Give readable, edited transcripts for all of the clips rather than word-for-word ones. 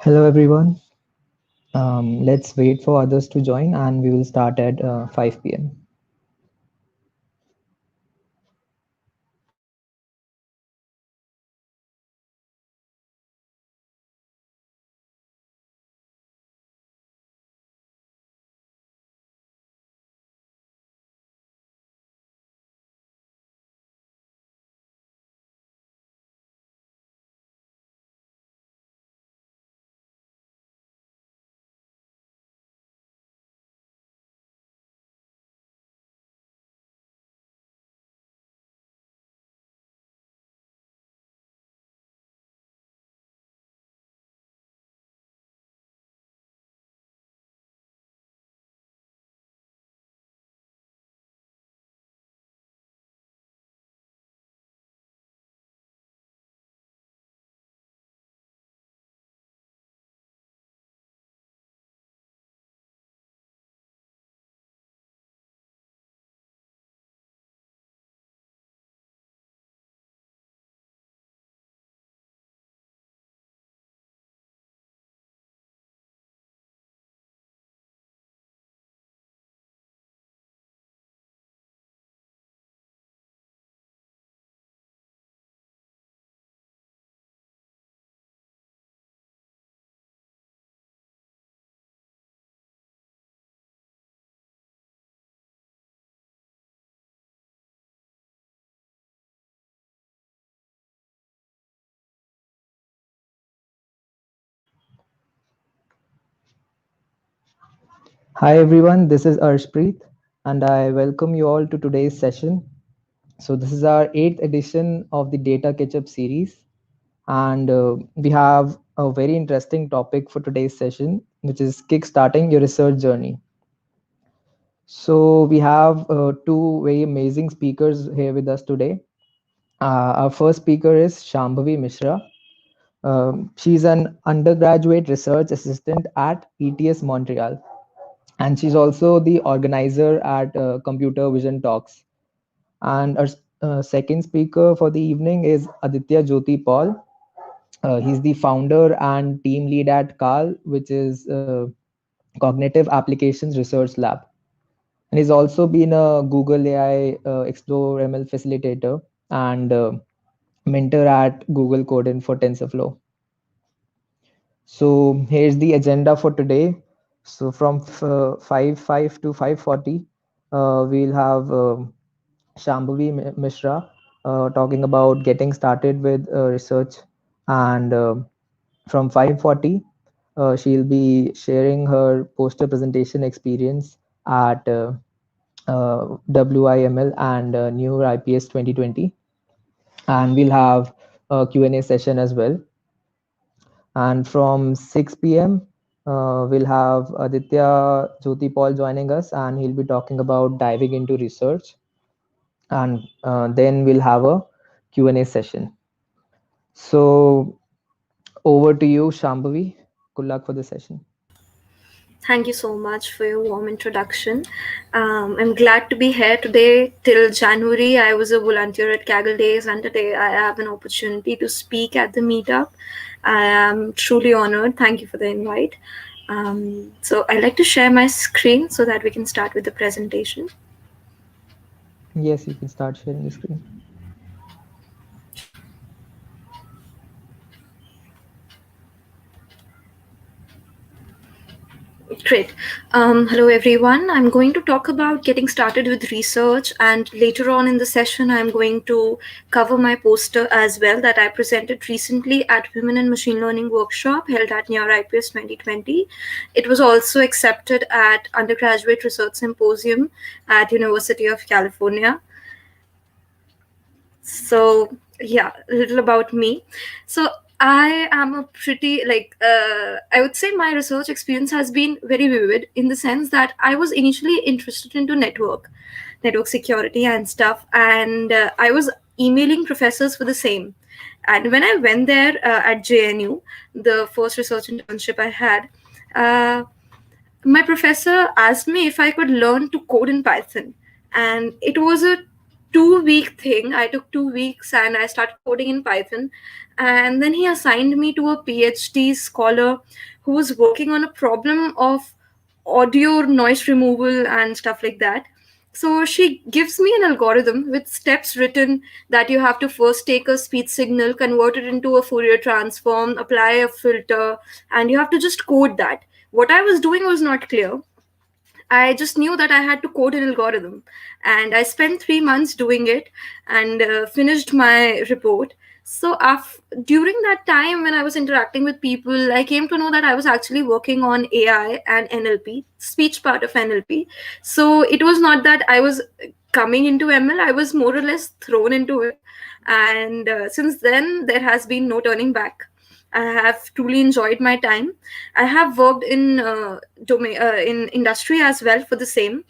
Hello everyone. Let's wait for others to join and we will start at 5 p.m. Hi everyone, this is Arshpreet and I welcome you all to today's session. So this is our 8th edition of the Data Ketchup Series and we have a very interesting topic for today's session which is kickstarting your research journey. So we have two very amazing speakers here with us today. Our first speaker is Shambhavi Mishra. She's an undergraduate research assistant at ETS Montreal, and she's also the organizer at Computer Vision Talks. And our second speaker for the evening is Aditya Jyoti Paul. He's the founder and team lead at CAL, which is Cognitive Applications Research Lab. And he's also been a Google AI Explore ML facilitator and mentor at Google Coding for TensorFlow. So here's the agenda for today. So from 5 to 5:40, we'll have Shambhavi Mishra talking about getting started with research, and from 5:40, she'll be sharing her poster presentation experience at WIML and NeurIPS 2020, and we'll have a Q&A session as well. And from 6 p.m., we'll have Aditya Jyoti Paul joining us, and he'll be talking about diving into research. And then we'll have a Q&A session. So over to you, Shambhavi. Good luck for the session. Thank you so much for your warm introduction. I'm glad to be here today. Till January, I was a volunteer at Kaggle Days, and today I have an opportunity to speak at the meetup. I am truly honored. Thank you for the invite. So I'd like to share my screen so that we can start with the presentation. Yes, you can start sharing the screen. Great. Hello, everyone. I'm going to talk about getting started with research, and later on in the session, I'm going to cover my poster as well that I presented recently at Women in Machine Learning workshop held at NeurIPS 2020. It was also accepted at Undergraduate Research Symposium at University of California. So yeah, a little about me. So I am a pretty I would say my research experience has been very vivid in the sense that I was initially interested into network security and stuff, and I was emailing professors for the same. And when I went there at JNU, the first research internship I had, uh, my professor asked me if I could learn to code in Python, and it was a 2 week thing. I took 2 weeks and I started coding in Python. And then he assigned me to a PhD scholar who was working on a problem of audio noise removal and stuff like that. So she gives me an algorithm with steps written that you have to first take a speech signal, convert it into a Fourier transform, apply a filter, and you have to just code that. What I was doing was not clear. I just knew that I had to code an algorithm, and I spent 3 months doing it and finished my report. So, during that time when I was interacting with people, I came to know that I was actually working on AI and NLP, speech part of NLP. So, it was not that I was coming into ML, I was more or less thrown into it. And since then, there has been no turning back. I have truly enjoyed my time. I have worked in in industry as well for the same.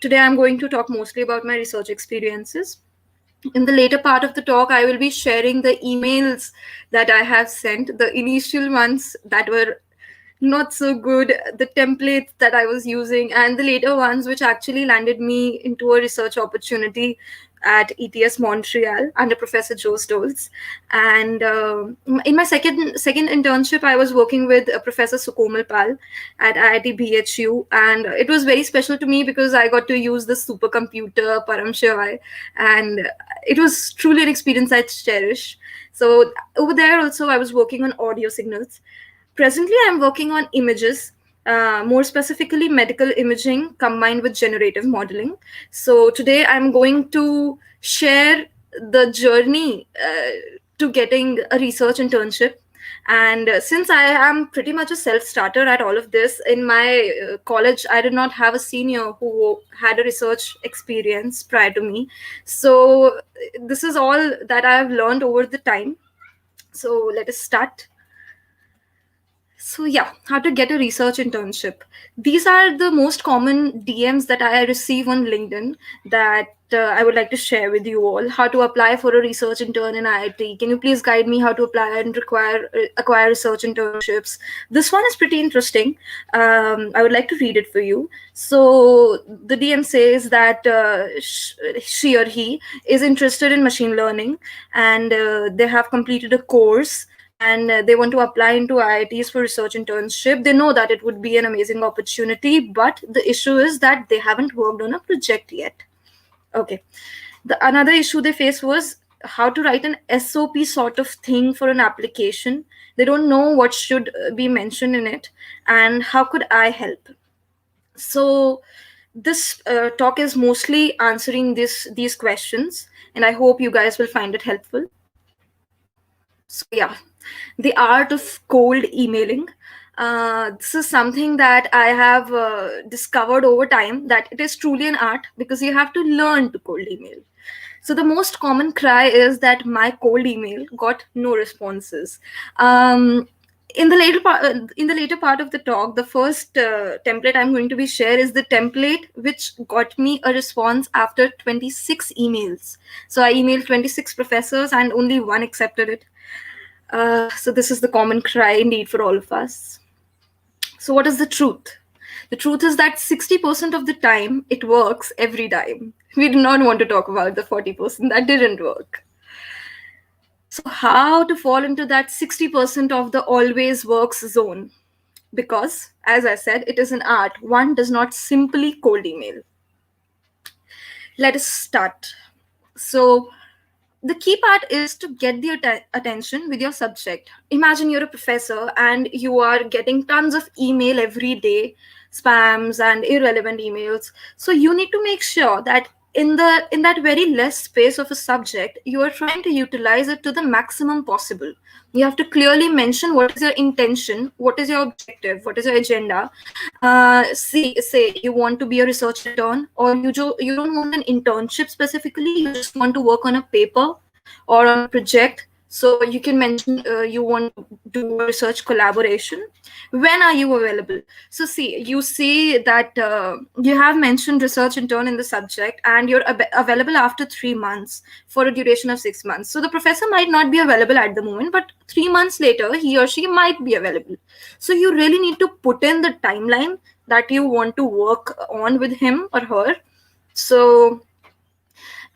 Today, I'm going to talk mostly about my research experiences. In the later part of the talk, I will be sharing the emails that I have sent, the initial ones that were not so good, the templates that I was using, and the later ones which actually landed me into a research opportunity at ETS Montreal under Professor Joe Stolz. And in my second internship, I was working with Professor Sukomal Pal at IIT BHU, and it was very special to me because I got to use the supercomputer Param Shivai, and it was truly an experience I cherish. So over there also, I was working on audio signals. Presently, I'm working on images, more specifically medical imaging combined with generative modeling. So today, I'm going to share the journey to getting a research internship. And since I am pretty much a self starter at all of this, in my college, I did not have a senior who had a research experience prior to me. So, this is all that I have learned over the time. So, let us start. So yeah, how to get a research internship. These are the most common DMs that I receive on LinkedIn that I would like to share with you all. How to apply for a research intern in IIT. Can you please guide me how to apply and acquire research internships? This one is pretty interesting. I would like to read it for you. So the DM says that she or he is interested in machine learning, and they have completed a course, and they want to apply into IITs for research internship. They know that it would be an amazing opportunity, but the issue is that they haven't worked on a project yet. Okay. The another issue they faced was how to write an SOP sort of thing for an application. They don't know what should be mentioned in it, and how could I help? So this talk is mostly answering these questions, and I hope you guys will find it helpful. So yeah, the art of cold emailing. This is something that I have discovered over time that it is truly an art because you have to learn to cold email. So the most common cry is that my cold email got no responses. In the later part of the talk, the first template I'm going to be share is the template which got me a response after 26 emails. So I emailed 26 professors and only one accepted it. So this is the common cry indeed for all of us. So what is the truth? The truth is that 60% of the time it works every time. We do not want to talk about the 40% that didn't work. So how to fall into that 60% of the always works zone? Because, as I said, it is an art. One does not simply cold email. Let us start. So the key part is to get the attention with your subject. Imagine you're a professor and you are getting tons of email every day, spams and irrelevant emails. So you need to make sure that in that very less space of a subject, you are trying to utilize it to the maximum possible. You have to clearly mention what is your intention, what is your objective, what is your agenda. Say you want to be a research intern, or you don't want an internship specifically. You just want to work on a paper or on a project. So you can mention you want to do a research collaboration. When are you available? So see, you see that you have mentioned research intern in the subject, and you're available after 3 months for a duration of 6 months. So the professor might not be available at the moment, but 3 months later, he or she might be available. So you really need to put in the timeline that you want to work on with him or her. So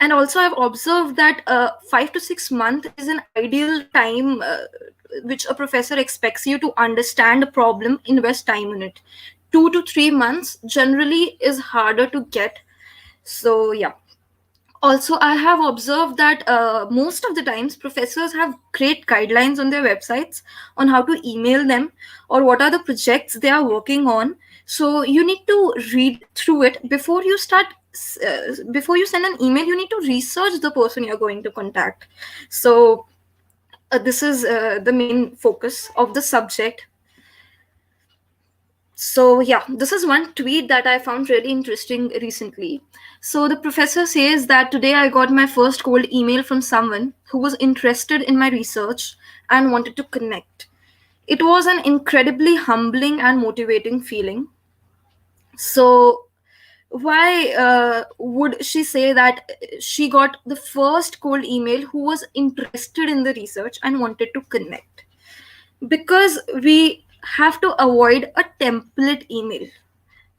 And also I've observed that 5 to 6 months is an ideal time which a professor expects you to understand a problem, invest time in it. 2 to 3 months generally is harder to get. So yeah. Also, I have observed that most of the times professors have great guidelines on their websites on how to email them or what are the projects they are working on. So you need to read through it before you start. Before you send an email, you need to research the person you're going to contact. So this is the main focus of the subject. So, yeah, this is one tweet that I found really interesting recently. So, the professor says that today I got my first cold email from someone who was interested in my research and wanted to connect. It was an incredibly humbling and motivating feeling. So, why would she say that she got the first cold email who was interested in the research and wanted to connect? Because we have to avoid a template email.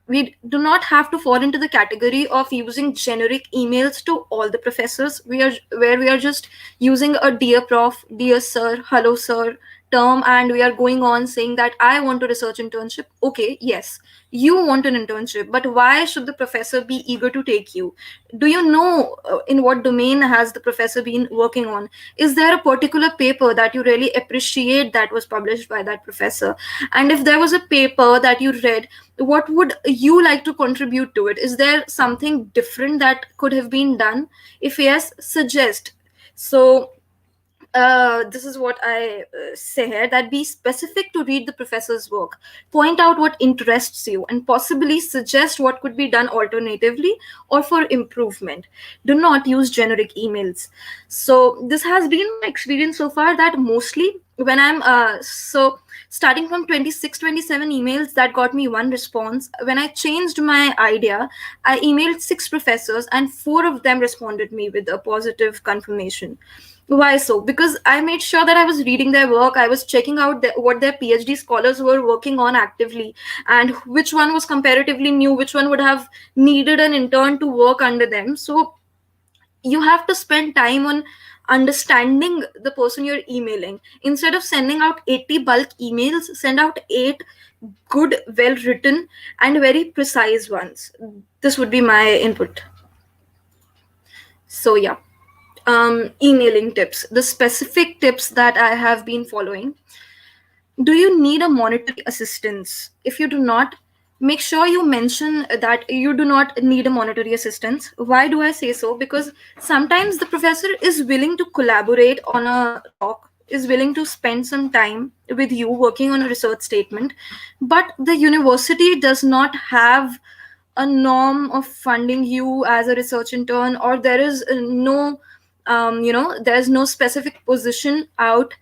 We do not have to fall into the category of using generic emails to all the professors. We are just using a dear prof, dear sir, hello sir term, and we are going on saying that I want a research internship. Okay, yes, you want an internship, but why should the professor be eager to take you? Do you know in what domain has the professor been working on? Is there a particular paper that you really appreciate that was published by that professor? And if there was a paper that you read, what would you like to contribute to it? Is there something different that could have been done? If yes, suggest. So this is what I say here, that be specific to read the professor's work, point out what interests you, and possibly suggest what could be done alternatively or for improvement. Do not use generic emails. So this has been my experience so far, that mostly when I'm starting from 26, 27 emails, that got me one response. When I changed my idea, I emailed 6 professors and 4 of them responded me with a positive confirmation. Why so? Because I made sure that I was reading their work, I was checking out what their PhD scholars were working on actively, and which one was comparatively new, which one would have needed an intern to work under them. So you have to spend time on understanding the person you're emailing. Instead of sending out 80 bulk emails, send out 8 good, well written, and very precise ones. This would be my input. So, yeah. Emailing tips, the specific tips that I have been following. Do you need a monetary assistance? If you do not, make sure you mention that you do not need a monetary assistance. Why do I say so? Because sometimes the professor is willing to collaborate on a talk, is willing to spend some time with you working on a research statement, but the university does not have a norm of funding you as a research intern, or there is no there's no specific position out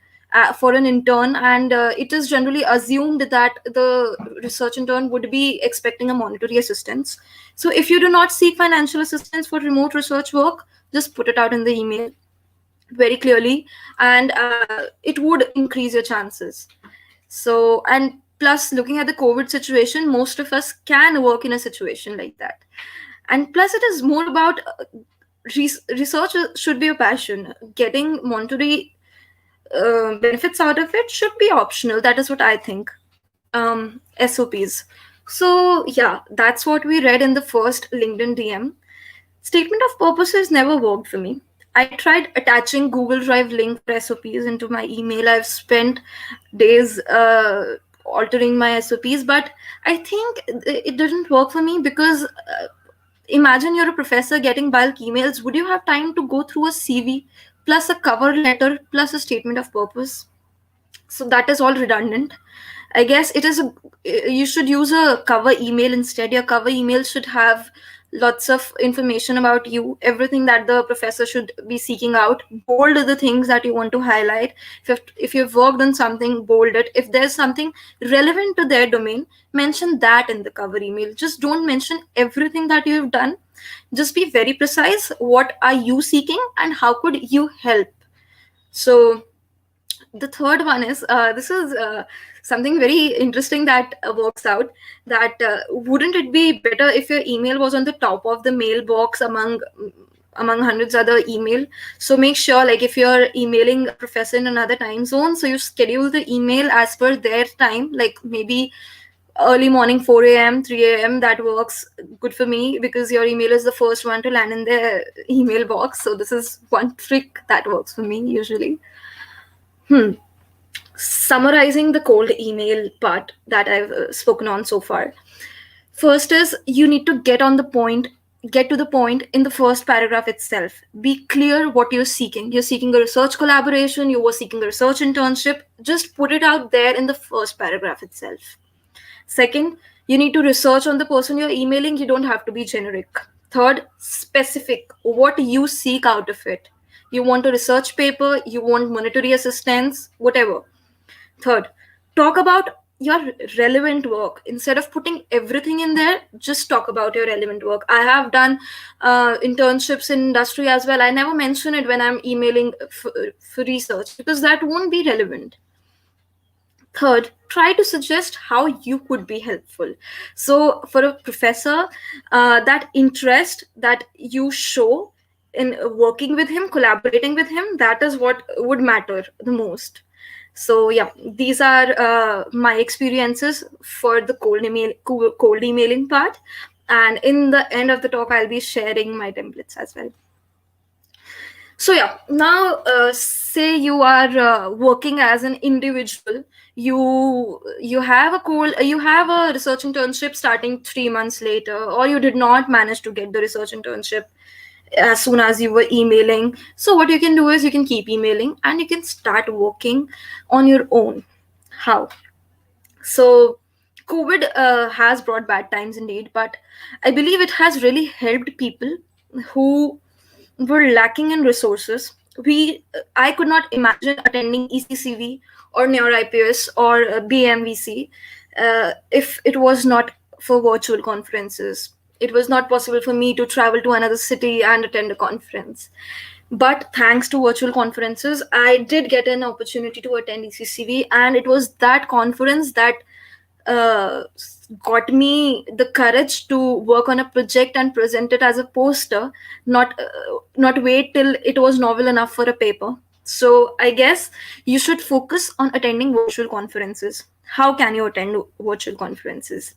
for an intern, and it is generally assumed that the research intern would be expecting a monetary assistance. So if you do not seek financial assistance for remote research work, just put it out in the email very clearly, and it would increase your chances. So, and plus, looking at the COVID situation, most of us can work in a situation like that. And plus, it is more about research should be a passion. Getting monetary benefits out of it should be optional. That is what I think. SOPs. So, yeah, that's what we read in the first LinkedIn DM. Statement of purposes never worked for me. I tried attaching Google Drive link for SOPs into my email. I've spent days altering my SOPs, but I think it didn't work for me because imagine you're a professor getting bulk emails. Would you have time to go through a CV plus a cover letter plus a statement of purpose? So that is all redundant. I guess it is you should use a cover email instead. Your cover email should have lots of information about you, everything that the professor should be seeking out. Bold the things that you want to highlight. If you've worked on something, bold it. If there's something relevant to their domain, mention that in the cover email. Just don't mention everything that you've done. Just be very precise. What are you seeking and how could you help? So the third one is this is something very interesting that works out, that wouldn't it be better if your email was on the top of the mailbox among among hundreds other email. So make sure, like, if you're emailing a professor in another time zone, so you schedule the email as per their time, like maybe early morning 4 a.m, 3 a.m. That works good for me, because your email is the first one to land in their email box. So this is one trick that works for me usually. Summarizing the cold email part that I've spoken on so far. First is, you need to get to the point in the first paragraph itself. Be clear what you're seeking. You're seeking a research collaboration, you were seeking a research internship. Just put it out there in the first paragraph itself. Second, you need to research on the person you're emailing. You don't have to be generic. Third, specific what you seek out of it. You want a research paper, you want monetary assistance, whatever. Third, talk about your relevant work. Instead of putting everything in there, just talk about your relevant work. I have done internships in industry as well. I never mention it when I'm emailing for research, because that won't be relevant. Third, try to suggest how you could be helpful. So for a professor, that interest that you show in working with him, collaborating with him, that is what would matter the most. So yeah, these are my experiences for the cold emailing part, and in the end of the talk I'll be sharing my templates as well. So yeah, now say you are working as an individual. You have a research internship starting 3 months later, or you did not manage to get the research internship as soon as you were emailing. So what you can do is, you can keep emailing and you can start working on your own. How? So COVID has brought bad times indeed, but I believe it has really helped people who were lacking in resources. I could not imagine attending ECCV or NeurIPS or BMVC if it was not for virtual conferences. It was not possible for me to travel to another city and attend a conference. But thanks to virtual conferences, I did get an opportunity to attend ECCV, and it was that conference that uh, got me the courage to work on a project and present it as a poster, not wait till it was novel enough for a paper. So I guess you should focus on attending virtual conferences. How can you attend virtual conferences?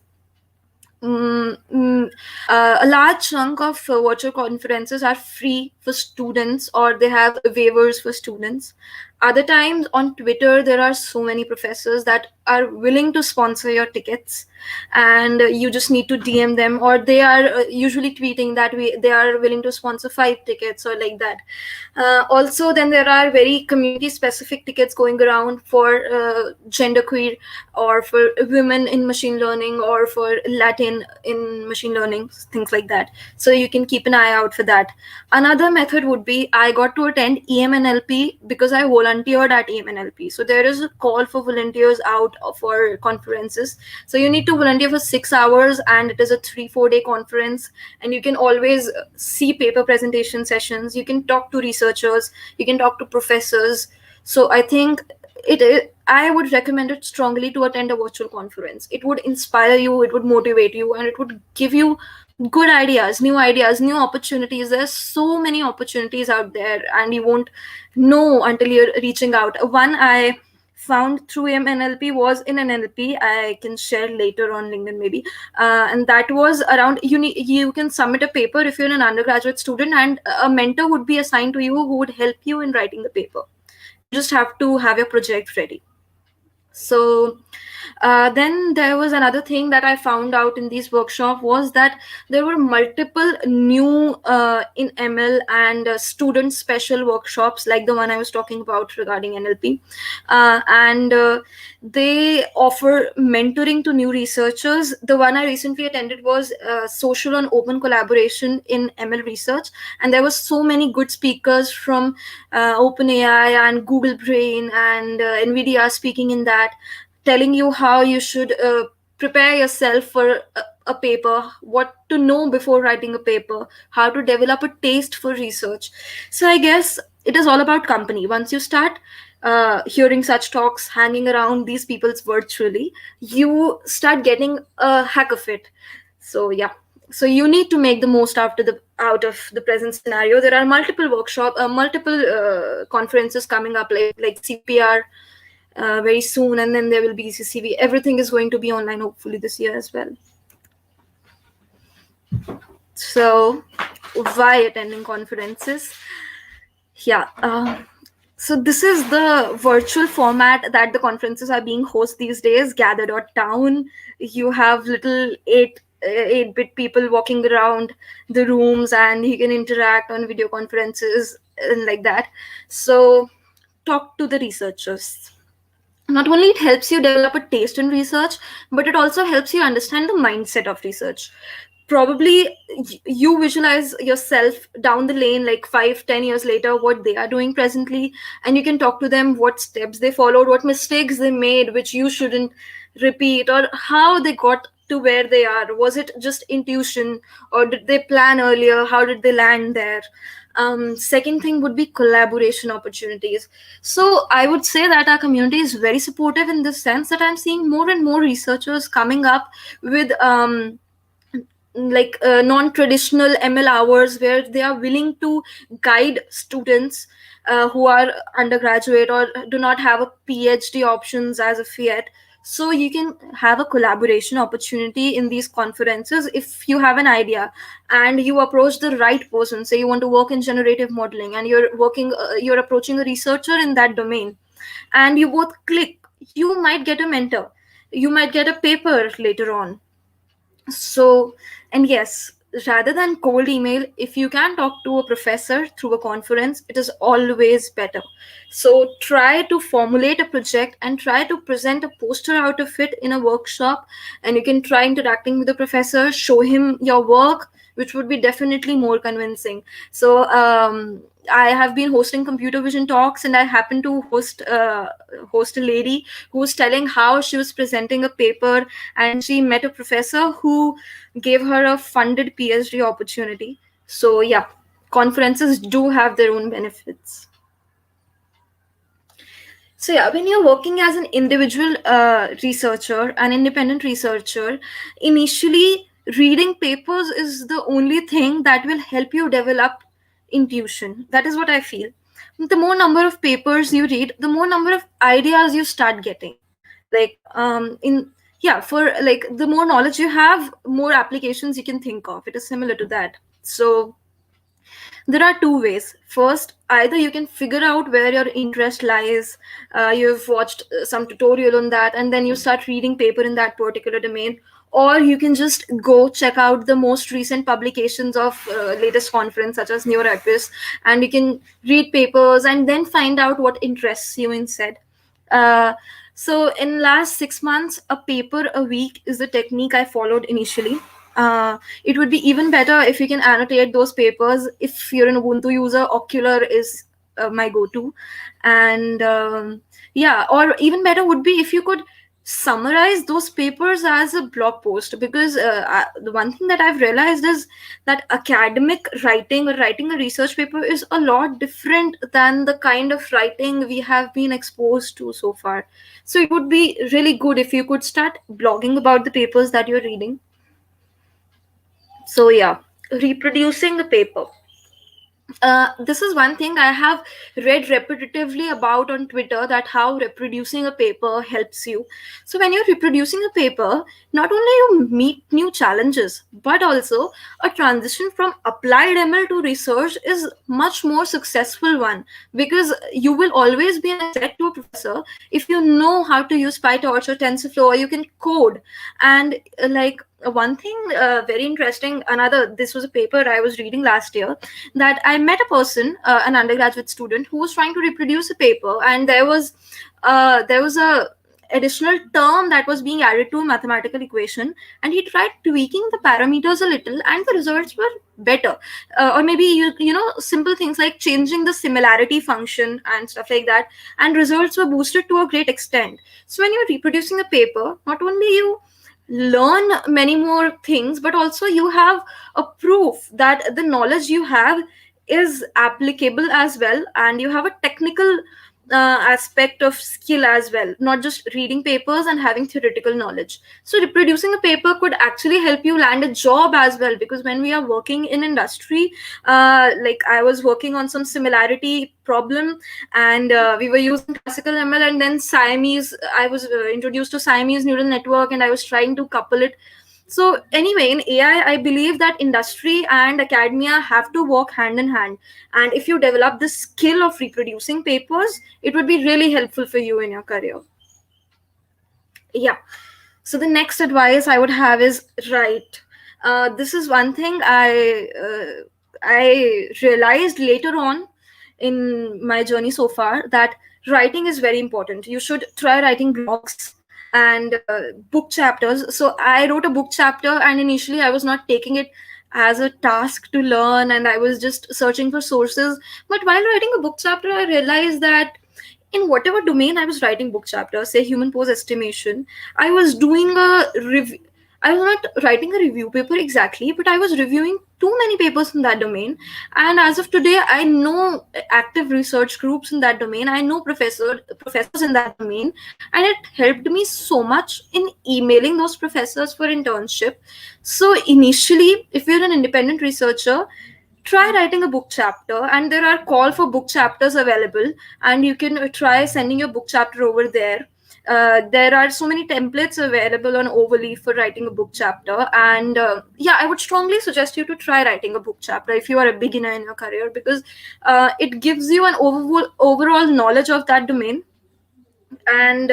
Mm, mm, a large chunk of virtual conferences are free for students, or they have waivers for students. Other times on Twitter, there are so many professors that are willing to sponsor your tickets, and you just need to DM them, or they are usually tweeting that they are willing to sponsor 5 tickets or like that. Also, then there are very community specific tickets going around for genderqueer, or for women in machine learning, or for Latin in machine learning, things like that. So you can keep an eye out for that. Another method would be, I got to attend EMNLP because I volunteered at EMNLP. So there is a call for volunteers out for conferences. So you need to volunteer for 6 hours, and it is a 3-4 day conference, and you can always see paper presentation sessions, you can talk to researchers, you can talk to professors. So I think I would recommend it strongly to attend a virtual conference. It would inspire you, it would motivate you, and it would give you good ideas, new opportunities. There's so many opportunities out there, and you won't know until you're reaching out. One I found through MNLP was in an NLP. I can share later on LinkedIn maybe, and that was around you can submit a paper if you're an undergraduate student, and a mentor would be assigned to you who would help you in writing the paper. You just have to have your project ready. So then there was another thing that I found out in this workshop, was that there were multiple new in ML and student special workshops, like the one I was talking about regarding NLP, and they offer mentoring to new researchers. The one I recently attended was social and open collaboration in ML research, and there were so many good speakers from OpenAI and Google Brain and NVIDIA speaking in that, telling you how you should prepare yourself for a paper, what to know before writing a paper, how to develop a taste for research. So I guess it is all about company. Once you start hearing such talks, hanging around these people's virtually, you start getting a hack of it. So yeah. So you need to make the most out of the present scenario. There are multiple conferences coming up, like CPR very soon, and then there will be CCV. Everything is going to be online hopefully this year as well. So why attending conferences? Yeah. So this is the virtual format that the conferences are being hosted these days. Gather.town. You have little 8-bit people walking around the rooms, and you can interact on video conferences and like that. So talk to the researchers. Not only it helps you develop a taste in research, but it also helps you understand the mindset of research. Probably you visualize yourself down the lane, like 5-10 years later, what they are doing presently, and you can talk to them what steps they followed, what mistakes they made which you shouldn't repeat, or how they got to where they are. Was it just intuition, or did they plan earlier? How did they land there? Second thing would be collaboration opportunities. So I would say that our community is very supportive in this sense, that I'm seeing more and more researchers coming up with non-traditional ML hours, where they are willing to guide students who are undergraduate or do not have a PhD options as of yet. So you can have a collaboration opportunity in these conferences. If you have an idea and you approach the right person, say you want to work in generative modeling, and you're approaching a researcher in that domain, and you both click, you might get a mentor, you might get a paper later on. So, and yes, rather than cold email, if you can talk to a professor through a conference, it is always better. So try to formulate a project and try to present a poster out of it in a workshop, and you can try interacting with the professor, show him your work, which would be definitely more convincing. So I have been hosting computer vision talks, and I happened to host a lady who was telling how she was presenting a paper, and she met a professor who gave her a funded PhD opportunity. So yeah, conferences do have their own benefits. So yeah, when you're working as an individual researcher, an independent researcher, initially reading papers is the only thing that will help you develop intuition. That is what I feel. The more number of papers you read, the more number of ideas you start getting. Like in yeah, for like the more knowledge you have, more applications you can think of. It is similar to that. So there are two ways. First, either you can figure out where your interest lies, you've watched some tutorial on that, and then you start reading paper in that particular domain, or you can just go check out the most recent publications of latest conference such as NeurIPS, and you can read papers and then find out what interests you instead. uh, so in last 6 months, a paper a week is the technique I followed initially. It would be even better if you can annotate those papers. If you're an Ubuntu user, Ocular is my go-to. And yeah, or even better would be if you could summarize those papers as a blog post, because the one thing that I've realized is that academic writing or writing a research paper is a lot different than the kind of writing we have been exposed to so far. So it would be really good if you could start blogging about the papers that you're reading. So yeah, reproducing a paper. This is one thing I have read repetitively about on Twitter, that how reproducing a paper helps you. So when you're reproducing a paper, not only you meet new challenges, but also a transition from applied ML to research is much more successful one, because you will always be an asset to a professor if you know how to use PyTorch or TensorFlow, or you can code. And one thing very interesting, another, this was a paper I was reading last year, that I met a person, an undergraduate student, who was trying to reproduce a paper, and there was a additional term that was being added to a mathematical equation, and he tried tweaking the parameters a little, and the results were better. Or maybe simple things like changing the similarity function and stuff like that, and results were boosted to a great extent. So when you're reproducing a paper, not only you learn many more things, but also you have a proof that the knowledge you have is applicable as well, and you have a technical aspect of skill as well, not just reading papers and having theoretical knowledge. So reproducing a paper could actually help you land a job as well, because when we are working in industry, like I was working on some similarity problem, and we were using classical ML, and then Siamese, I was introduced to Siamese neural network, and I was trying to couple it. So anyway, in AI, I believe that industry and academia have to work hand in hand. And if you develop the skill of reproducing papers, it would be really helpful for you in your career. Yeah. So the next advice I would have is write. This is one thing I realized later on in my journey so far, that writing is very important. You should try writing blogs and book chapters. So I wrote a book chapter, and initially I was not taking it as a task to learn, and I was just searching for sources. But while writing a book chapter, I realized that in whatever domain I was writing book chapters, say human pose estimation, I was doing a review. I was not writing a review paper exactly, but I was reviewing too many papers in that domain. And as of today, I know active research groups in that domain. I know professors in that domain, and it helped me so much in emailing those professors for internship. So initially, if you're an independent researcher, try writing a book chapter, and there are call for book chapters available, and you can try sending your book chapter over there. There are so many templates available on Overleaf for writing a book chapter, and yeah, I would strongly suggest you to try writing a book chapter if you are a beginner in your career, because it gives you an overall knowledge of that domain, and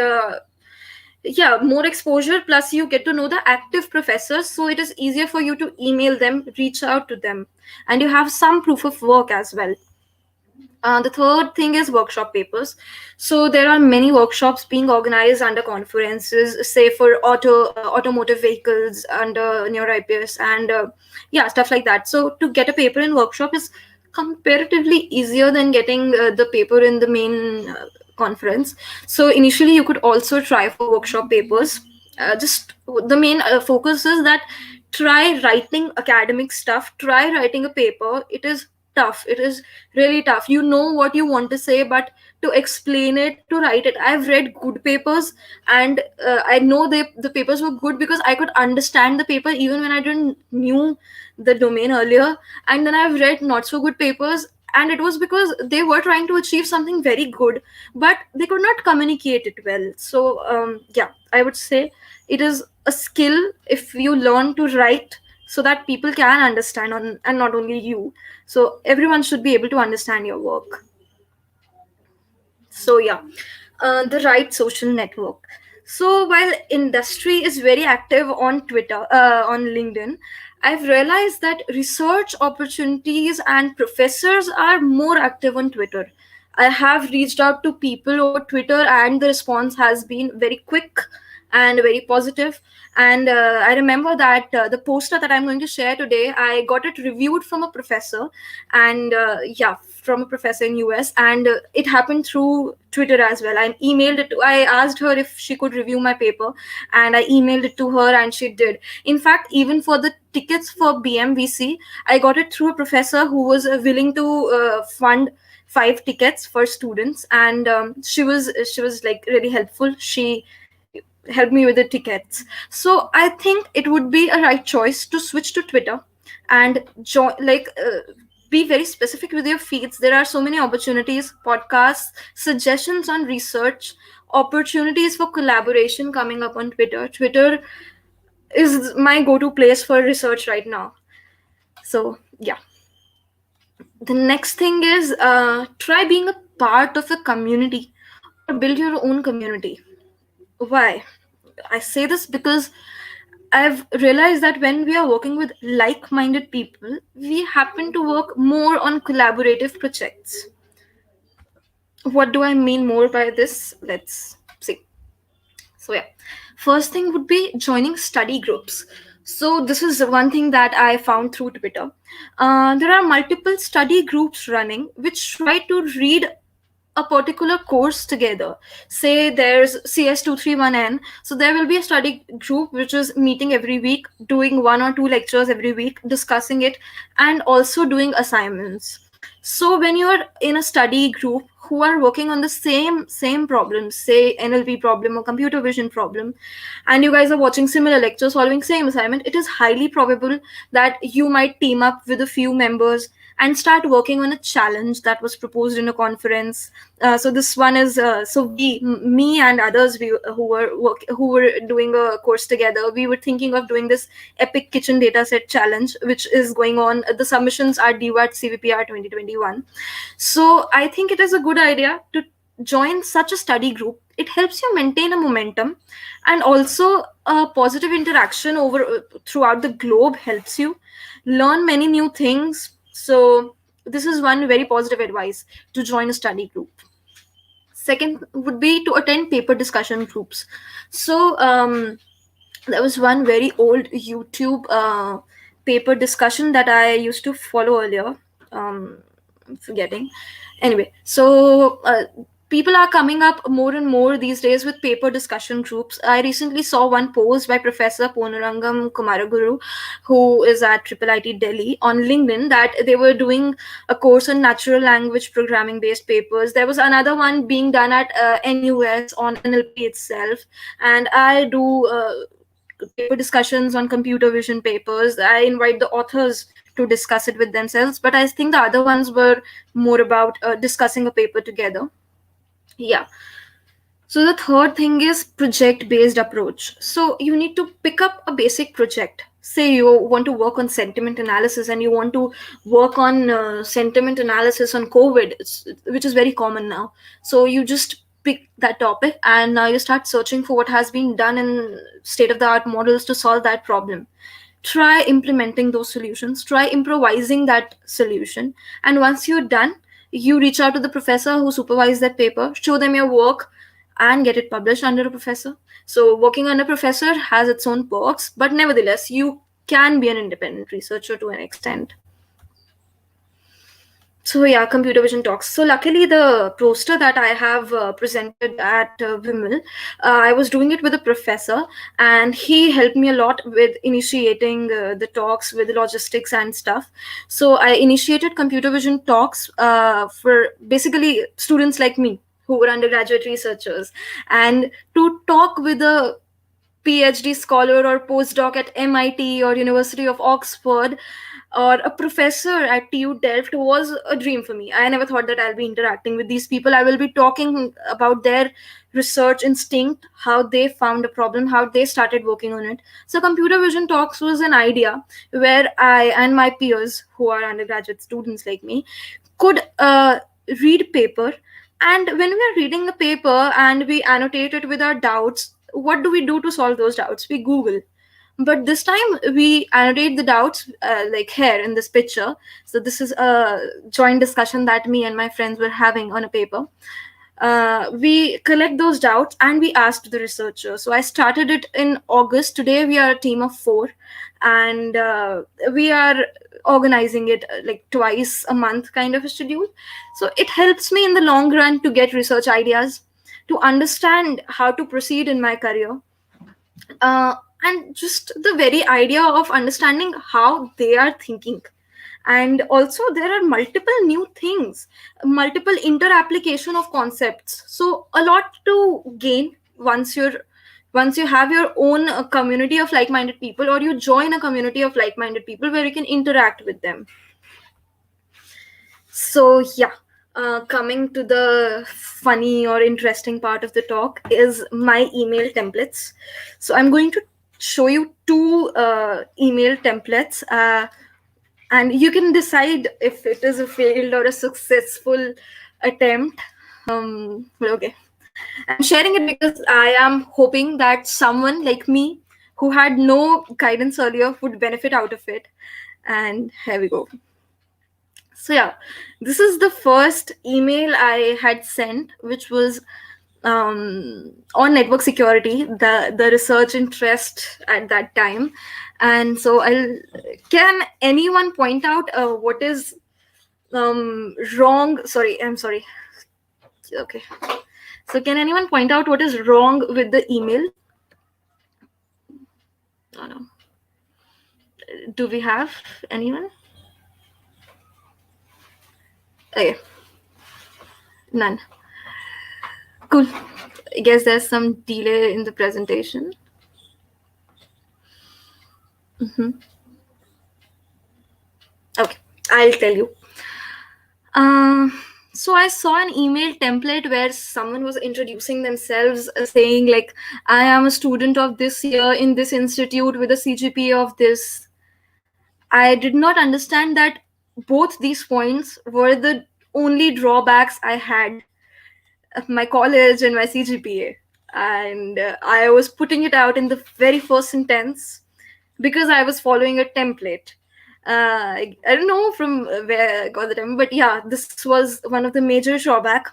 yeah, more exposure, plus you get to know the active professors, so it is easier for you to email them, reach out to them, and you have some proof of work as well. The third thing is workshop papers. So there are many workshops being organized under conferences, say for automotive vehicles under NeurIPS, and yeah, stuff like that. So to get a paper in workshop is comparatively easier than getting the paper in the main conference. So initially, you could also try for workshop papers. Just the main focus is that try writing academic stuff, try writing a paper. It is tough, it is really tough. You know what you want to say, but to explain it, to write it, I've read good papers, and I know the papers were good because I could understand the paper even when I didn't knew the domain earlier. And then I've read not so good papers, and it was because they were trying to achieve something very good, but they could not communicate it well. So yeah, I would say it is a skill if you learn to write, so that people can understand and not only you. So everyone should be able to understand your work. So yeah, the right social network. So while industry is very active on Twitter, on LinkedIn, I've realized that research opportunities and professors are more active on Twitter. I have reached out to people over Twitter, and the response has been very quick and very positive. And I remember that the poster that I'm going to share today, I got it reviewed from a professor, and yeah, from a professor in US, and it happened through Twitter as well. I asked her if she could review my paper, and I emailed it to her, and she did. In fact, even for the tickets for BMVC, I got it through a professor who was willing to fund 5 tickets for students, and she was like really helpful. She help me with the tickets. So I think it would be a right choice to switch to Twitter and join, like be very specific with your feeds. There are so many opportunities, podcasts, suggestions on research, opportunities for collaboration coming up on Twitter. Twitter is my go-to place for research right now. So yeah, the next thing is try being a part of a community or build your own community. Why I say this? Because I've realized that when we are working with like minded people, we happen to work more on collaborative projects. What do I mean more by this? Let's see. So, yeah, first thing would be joining study groups. So, this is one thing that I found through Twitter. There are multiple study groups running which try to read a particular course together. Say there's CS231N, so there will be a study group which is meeting every week, doing 1 or 2 lectures every week, discussing it, and also doing assignments. So when you're in a study group who are working on the same problems, say NLP problem or computer vision problem, and you guys are watching similar lectures, solving same assignment, it is highly probable that you might team up with a few members and start working on a challenge that was proposed in a conference. So this one is so me and others, who were doing a course together, we were thinking of doing this epic kitchen data set challenge, which is going on. The submissions are due at CVPR 2021. So I think it is a good idea to join such a study group. It helps you maintain a momentum, and also a positive interaction over throughout the globe helps you learn many new things. So this is one very positive advice, to join a study group. Second would be to attend paper discussion groups. So there was one very old YouTube paper discussion that I used to follow earlier. I'm forgetting. Anyway, so people are coming up more and more these days with paper discussion groups. I recently saw one post by Professor Ponurangam Kumaraguru, who is at IIIT Delhi, on LinkedIn, that they were doing a course on natural language programming based papers. There was another one being done at NUS on NLP itself, and I do paper discussions on computer vision papers. I invite the authors to discuss it with themselves, but I think the other ones were more about discussing a paper together. Yeah. So the third thing is project based approach. So you need to pick up a basic project. Say you want to work on sentiment analysis, and you want to work on sentiment analysis on COVID, which is very common now. So you just pick that topic, and now you start searching for what has been done in state of the art models to solve that problem. Try implementing those solutions, try improvising that solution, and once you're done, you reach out to the professor who supervised that paper, show them your work, and get it published under a professor. So working under a professor has its own perks, but nevertheless you can be an independent researcher to an extent. So yeah, computer vision talks. So luckily, the poster that I have presented at Vimal, I was doing it with a professor, and he helped me a lot with initiating the talks with logistics and stuff. So I initiated computer vision talks for basically students like me who were undergraduate researchers, and to talk with a PhD scholar or postdoc at MIT or University of Oxford, or a professor at TU Delft, was a dream for me. I never thought that I'll be interacting with these people. I will be talking about their research instinct, how they found a problem, how they started working on it. So computer vision talks was an idea where I and my peers, who are undergraduate students like me, could read paper, and when we are reading the paper and we annotate it with our doubts, what do we do to solve those doubts? We Google. But this time we annotate the doubts, like here in this picture. So this is a joint discussion that me and my friends were having on a paper. We collect those doubts and we asked the researcher. So I started it in August. Today we are a team of 4, and we are organizing it like twice a month kind of a schedule. So it helps me in the long run to get research ideas, to understand how to proceed in my career, and just the very idea of understanding how they are thinking. And also there are multiple new things, multiple inter application of concepts, so a lot to gain once you have your own community of like-minded people, or you join a community of like-minded people where you can interact with them. So yeah, coming to the funny or interesting part of the talk is my email templates. So I'm going to show you 2 email templates, and you can decide if it is a failed or a successful attempt. Okay, I'm sharing it because I am hoping that someone like me who had no guidance earlier would benefit out of it. And here we go. So yeah, this is the first email I had sent, which was on network security, the research interest at that time. And so can anyone point out what is wrong? Sorry, I'm sorry. Okay. So can anyone point out what is wrong with the email? Oh, no. Do we have anyone? Okay, none. Cool. I guess there's some delay in the presentation. Hmm. Okay, I'll tell you. Um, so I saw an email template where someone was introducing themselves, saying like, "I am a student of this year in this institute with a CGPA of this." I did not understand that both these points were the only drawbacks I had of my college and my CGPA. And I was putting it out in the very first sentence because I was following a template. I don't know from where I got the template, but yeah, this was one of the major drawback.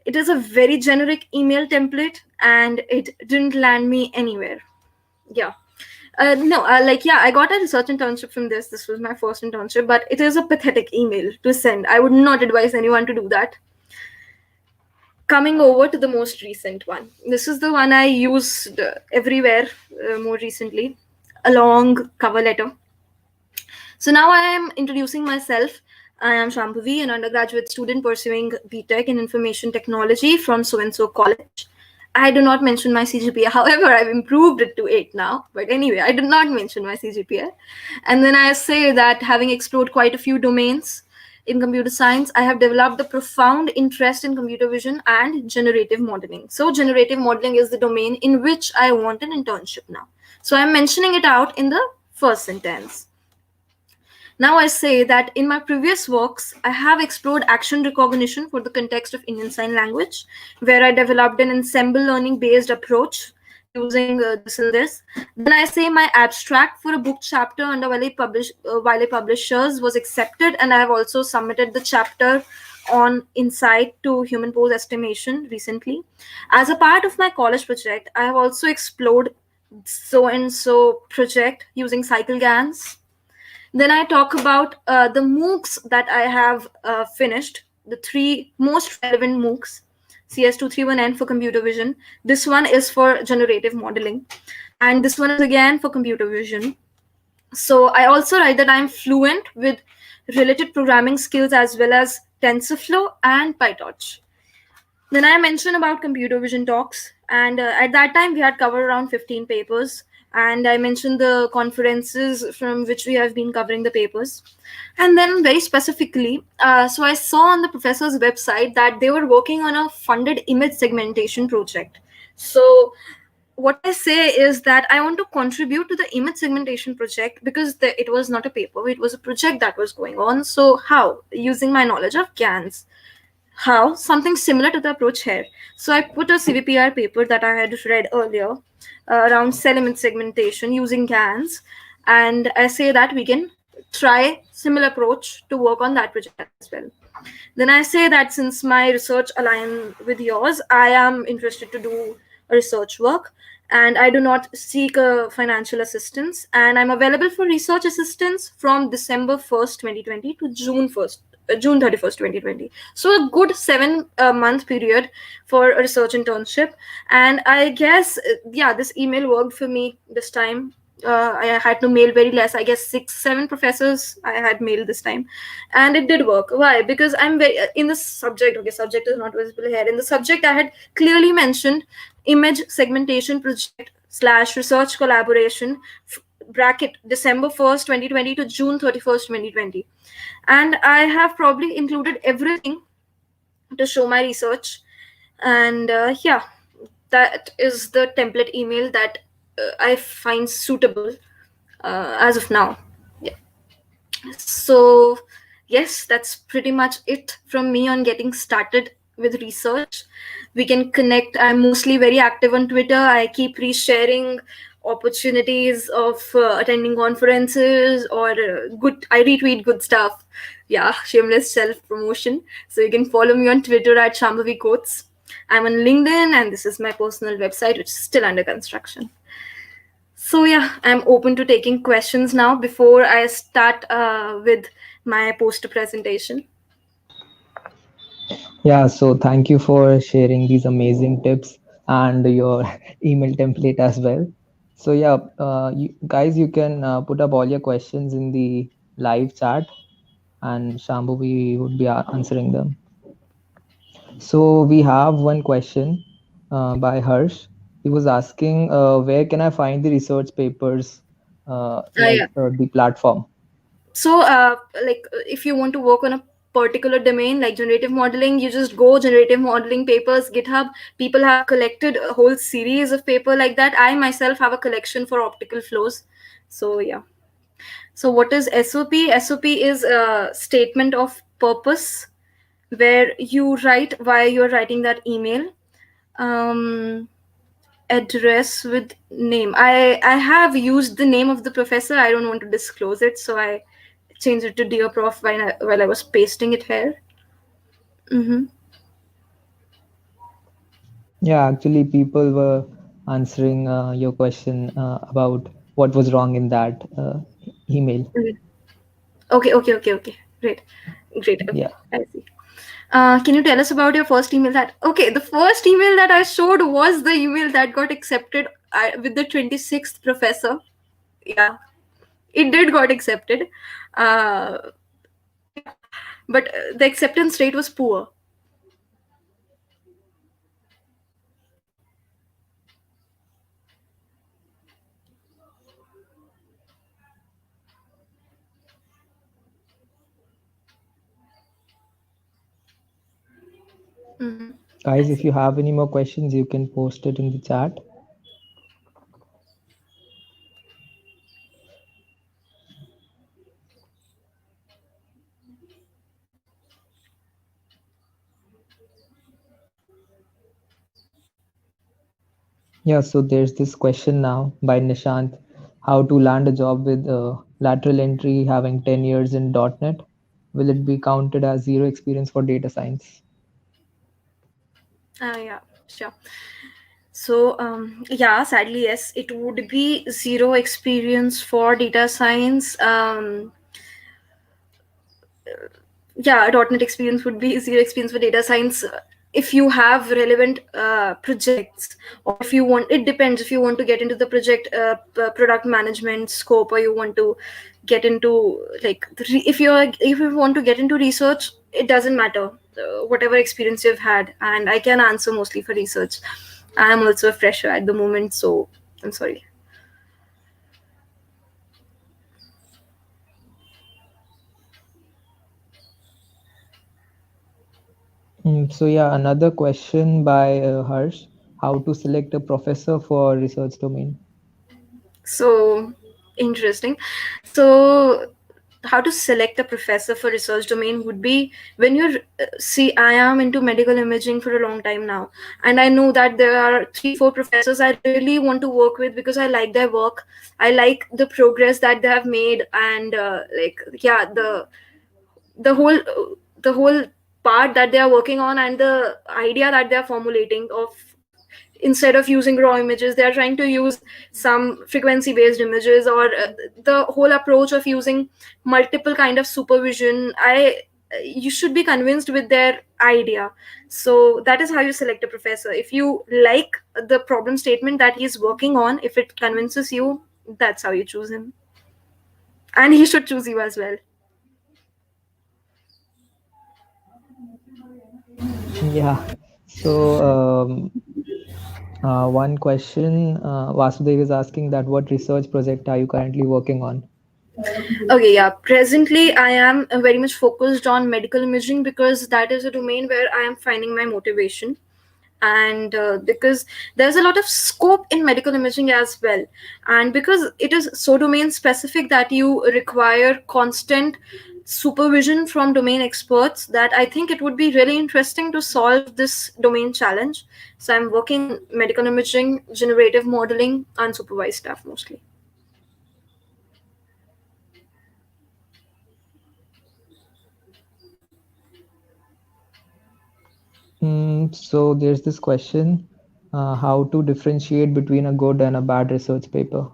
It is a very generic email template and it didn't land me anywhere. Yeah. No, like, yeah, I got a research internship from this. This was my first internship, but it is a pathetic email to send. I would not advise anyone to do that. Coming over to the most recent one. This is the one I used everywhere more recently. A long cover letter. So now I am introducing myself. I am Shambhavi, an undergraduate student pursuing BTech in Information Technology from so and so college. I do not mention my CGPA. However, I've improved it to 8 now. But anyway, I did not mention my CGPA. And then I say that having explored quite a few domains in computer science, I have developed a profound interest in computer vision and generative modeling. So, generative modeling is the domain in which I want an internship now. So, I'm mentioning it out in the first sentence. Now, I say that in my previous works, I have explored action recognition for the context of Indian Sign Language, where I developed an ensemble learning based approach using this and this. Then I say my abstract for a book chapter under Wiley Publishers was accepted, and I have also submitted the chapter on insight to human pose estimation recently. As a part of my college project, I have also explored so and so project using cycle GANs. Then I talk about the MOOCs that I have finished, the three most relevant MOOCs. CS231N for computer vision. This one is for generative modeling. And this one is again for computer vision. So I also write that I'm fluent with related programming skills as well as TensorFlow and PyTorch. Then I mentioned about computer vision talks, and at that time we had covered around 15 papers. And I mentioned the conferences from which we have been covering the papers. And then, very specifically, so I saw on the professor's website that they were working on a funded image segmentation project. So, what I say is that I want to contribute to the image segmentation project because it was not a paper, it was a project that was going on. So, how? Using my knowledge of GANs. How? Something similar to the approach here. So I put a CVPR paper that I had read earlier around cell image segmentation using GANs, and I say that we can try similar approach to work on that project as well. Then I say that since my research align with yours, I am interested to do research work, and I do not seek a financial assistance, and I'm available for research assistance from December 1st, 2020 to June 31st, 2020. So a good 7 month period for a research internship. And I guess, yeah, this email worked for me this time. I had to mail very less. I guess 6, 7 professors I had mailed this time, and it did work. Why? Because I'm very in the subject. Okay, subject is not visible here. In the subject, I had clearly mentioned image segmentation project slash research collaboration bracket December 1st, 2020 to June 31st, 2020, and I have probably included everything to show my research. And yeah, that is the template email that I find suitable as of now. Yeah. So yes, that's pretty much it from me on getting started with research. We can connect. I'm mostly very active on Twitter. I keep resharing opportunities of attending conferences or good. I retweet good stuff. Yeah, shameless self promotion. So you can follow me on Twitter at Shambhavi Quotes. I'm on LinkedIn, and this is my personal website, which is still under construction. So yeah, I'm open to taking questions now before I start with my poster presentation. Yeah, so thank you for sharing these amazing tips and your email template as well. So yeah, guys, you can put up all your questions in the live chat. and Shambhavi would be answering them. So we have one question by Harsh. He was asking, where can I find the research papers, Yeah. the platform? So if you want to work on a particular domain like generative modeling, you just go generative modeling papers, GitHub. People have collected a whole series of paper like that. I myself have a collection for optical flows. So yeah. So what is SOP is a statement of purpose where you write why you're writing that email. um Address with name. I have used the name of the professor. I don't want to disclose it, so I changed it to dear prof while I was pasting it here. Mm-hmm. Yeah, actually, people were answering your question about what was wrong in that email. Okay. Great. Okay, Yeah. I see. Can you tell us about your first email? That okay? The first email that I showed was the email that got accepted with the 26th professor. Yeah, it did got accepted. Uh, yeah, but the acceptance rate was poor. Mm-hmm. I Guys, if see. you have any more questions, you can post it in the chat. Yeah, so there's this question now by Nishant, how to land a job with lateral entry having 10 years in .NET. Will it be counted as zero experience for data science? Yeah, sure. So, yeah, sadly, yes, it would be zero experience for data science. Yeah, .NET experience would be zero experience for data science if you have relevant projects, or if you want. It depends if you want to get into the product management scope, or you want to get into like if you want to get into research. It doesn't matter whatever experience you've had, and I can answer mostly for research. I am also a fresher at the moment, so I'm sorry. So yeah, another question by Harsh, how to select a professor for research domain? So interesting. So how to select a professor for research domain would be when you're see, I am into medical imaging for a long time now, and I know that there are 3 4 professors I really want to work with because I like their work. I like the progress that they have made, and yeah, the whole part that they are working on, and the idea that they are formulating of, instead of using raw images, they are trying to use some frequency based images, or the whole approach of using multiple kind of supervision. You should be convinced with their idea. So that is how you select a professor. If you like the problem statement that he's working on, if it convinces you, that's how you choose him, and he should choose you as well. Yeah. So one question Vasudev is asking that what research project are you currently working on? Okay, yeah. Presently, I am very much focused on medical imaging because that is a domain where I am finding my motivation. And because there's a lot of scope in medical imaging as well. And because it is so domain specific that you require constant supervision from domain experts, that I think it would be really interesting to solve this domain challenge. So I'm working on medical imaging, generative modeling, unsupervised stuff mostly. So there's this question, how to differentiate between a good and a bad research paper.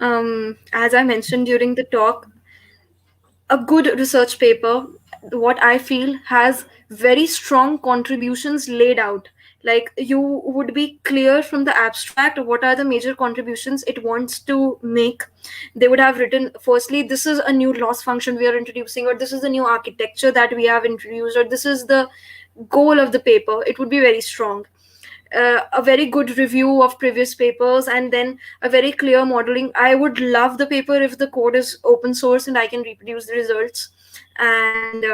As I mentioned during the talk, a good research paper, what I feel, has very strong contributions laid out. Like, you would be clear from the abstract what are the major contributions it wants to make. They would have written, firstly, this is a new loss function we are introducing, or this is the new architecture that we have introduced, or this is the goal of the paper. It would be very strong. A very good review of previous papers, and then a very clear modeling. I would love the paper if the code is open source and I can reproduce the results. And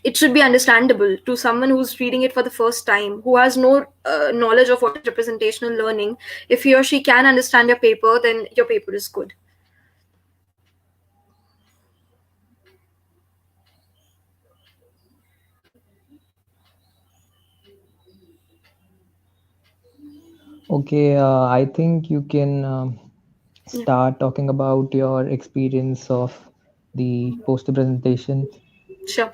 it should be understandable to someone who's reading it for the first time, who has no knowledge of what is representational learning. If he or she can understand your paper, then your paper is good. Okay, I think you can Yeah, start talking about your experience of the poster presentation. sure.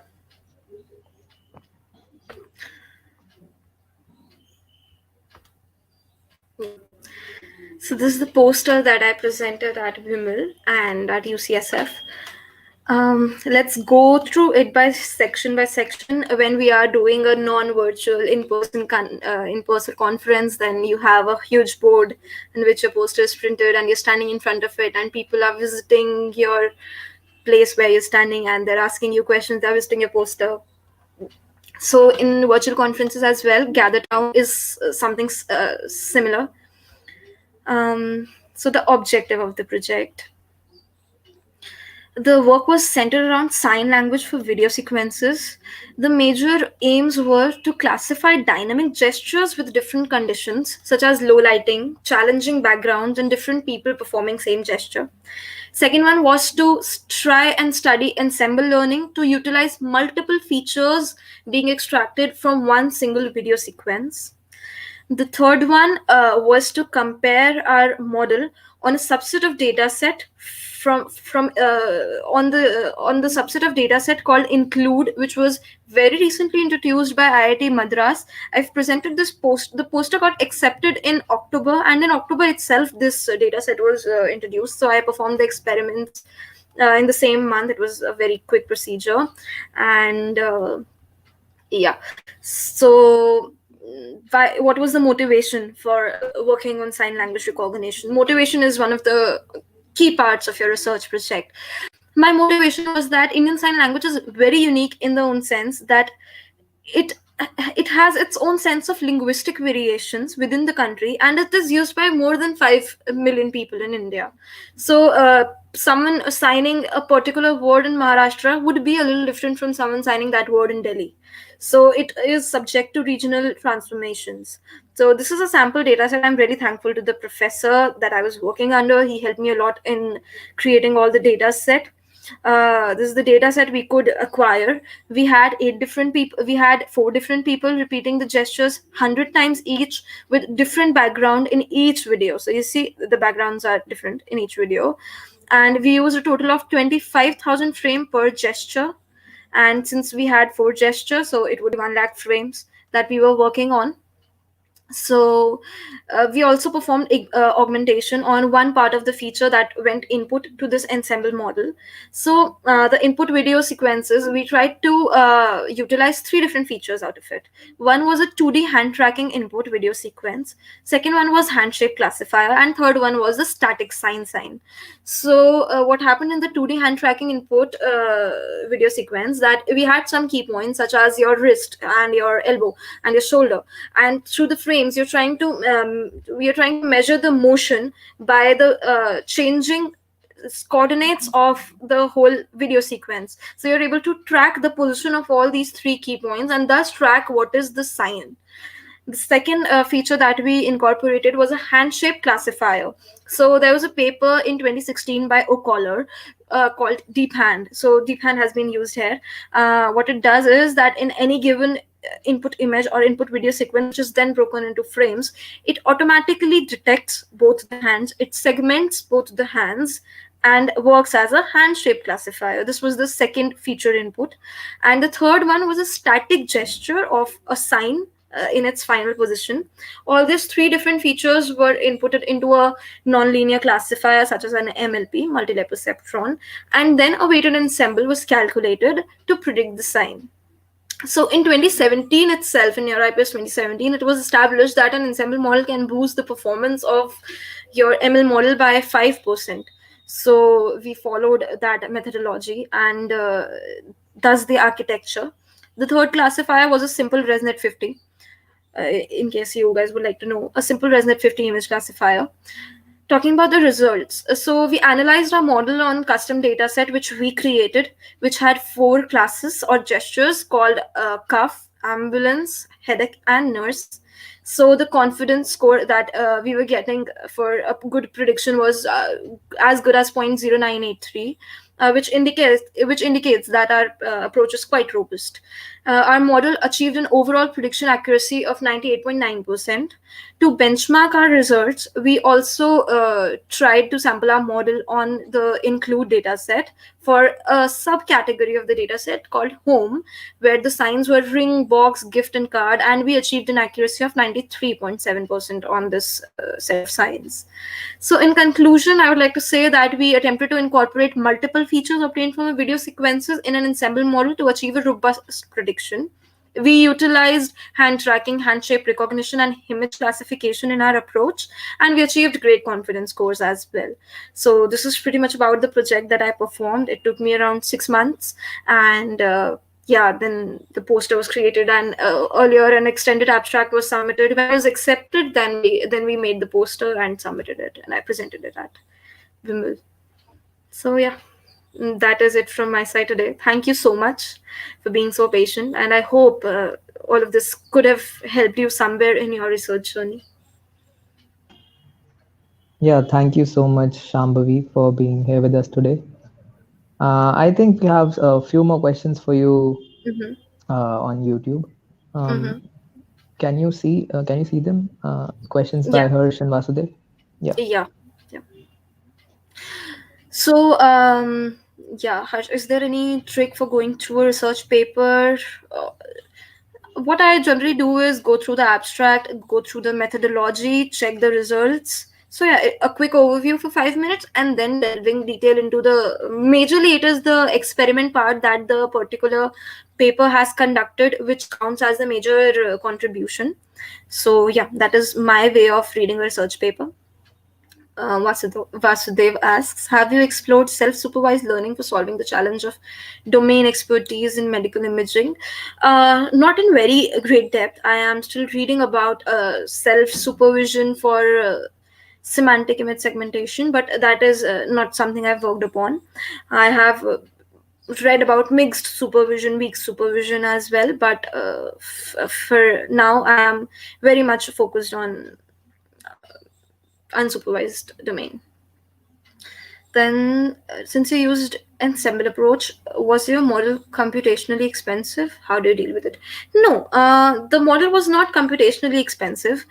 So this is the poster that I presented at Wimel and at UCSF. Let's go through it by section. When we are doing a non-virtual in-person conference, then you have a huge board in which your poster is printed, and you're standing in front of it, and people are visiting your place where you're standing, and they're asking you questions. They're visiting your poster. So in virtual conferences as well, Gather Town is something similar. So the objective of the project. The work was centered around sign language for video sequences. The major aims were to classify dynamic gestures with different conditions, such as low lighting, challenging backgrounds, and different people performing same gesture. Second one was to try and study ensemble learning to utilize multiple features being extracted from one single video sequence. The third one was to compare our model on a subset of data set from on the subset of data set called include, which was very recently introduced by IIT Madras. I've presented this post. The poster got accepted in October, and in October itself this data set was introduced. So I performed the experiments in the same month. It was a very quick procedure. And yeah, so what was the motivation for working on sign language recognition? Motivation is one of the key parts of your research project. My motivation was that Indian Sign Language is very unique in the own sense that it it has its own sense of linguistic variations within the country, and it is used by more than 5 million people in India. So someone signing a particular word in Maharashtra would be a little different from someone signing that word in Delhi. So it is subject to regional transformations. So this is a sample data set. I'm very thankful to the professor that I was working under. He helped me a lot in creating all the data set. This is the data set we could acquire. We had 8 different people. We had 4 different people repeating the gestures 100 times each, with different background in each video. So you see the backgrounds are different in each video, and we used a total of 25,000 frame per gesture. And since we had 4 gestures, so it would be 1 lakh frames that we were working on. So we also performed augmentation on one part of the feature that went input to this ensemble model. So the input video sequences, we tried to utilize 3 different features out of it. One was a 2D hand tracking input video sequence, second one was handshake classifier, and third one was the static sign. So what happened in the 2D hand tracking input video sequence, that we had some key points such as your wrist and your elbow and your shoulder, and through the frames we are trying to measure the motion by the changing coordinates of the whole video sequence. So you're able to track the position of all these 3 key points and thus track what is the sign. The second feature that we incorporated was a hand shape classifier. So there was a paper in 2016 by O'Collar called Deep Hand. So Deep Hand has been used here. What it does is that in any given input image or input video sequence, which is then broken into frames, it automatically detects both the hands, it segments both the hands, and works as a hand shape classifier. This was the second feature input. And the third one was a static gesture of a sign in its final position. All these 3 different features were inputted into a nonlinear classifier such as an MLP, multi-level perceptron, and then a weighted ensemble was calculated to predict the sign. So in 2017 itself, in NeurIPS 2017, it was established that an ensemble model can boost the performance of your ML model by 5%. So we followed that methodology, and thus the architecture. The third classifier was a simple ResNet 50. In case you guys would like to know, a simple ResNet 50 image classifier. Talking about the results, so we analyzed our model on custom data set which we created, which had four classes or gestures called cough, ambulance, headache, and nurse. So the confidence score that we were getting for a good prediction was as good as 0.0983, which indicates that our approach is quite robust. Our model achieved an overall prediction accuracy of 98.9%. To benchmark our results, we also tried to sample our model on the include dataset for a subcategory of the dataset called home, where the signs were ring, box, gift, and card, and we achieved an accuracy of 93.7% on this set of signs. So, in conclusion, I would like to say that we attempted to incorporate multiple features obtained from the video sequences in an ensemble model to achieve a robust prediction. We utilized hand tracking, hand shape recognition, and image classification in our approach, and we achieved great confidence scores as well. So, this is pretty much about the project that I performed. It took me around 6 months, and yeah, then the poster was created, and earlier an extended abstract was submitted. When it was accepted, then we made the poster and submitted it, and I presented it at Wimble. So yeah, that is it from my side today. Thank you so much for being so patient, and I hope all of this could have helped you somewhere in your research journey. Yeah, thank you so much, Shambhavi, for being here with us today. I think we have a few more questions for you Mm-hmm. on YouTube. Mm-hmm. Um, can you see them? Questions Yeah, by Harsh and Vasudev. Yeah. yeah, yeah. So, yeah, Harsh, is there any trick for going through a research paper? Uh, what I generally do is go through the abstract, go through the methodology, check the results. So yeah, a quick overview for 5 minutes, and then delving detail into the majorly it is the experiment part that the particular paper has conducted, which counts as the major contribution. So yeah, that is my way of reading a research paper. Vasudev asks, have you explored self-supervised learning for solving the challenge of domain expertise in medical imaging? Not in very great depth. I am still reading about self-supervision for semantic image segmentation, but that is not something I've worked upon. I have read about mixed supervision, weak supervision as well, but for now, I am very much focused on unsupervised domain. Then, since you used ensemble approach, was your model computationally expensive? How do you deal with it? No, the model was not computationally expensive.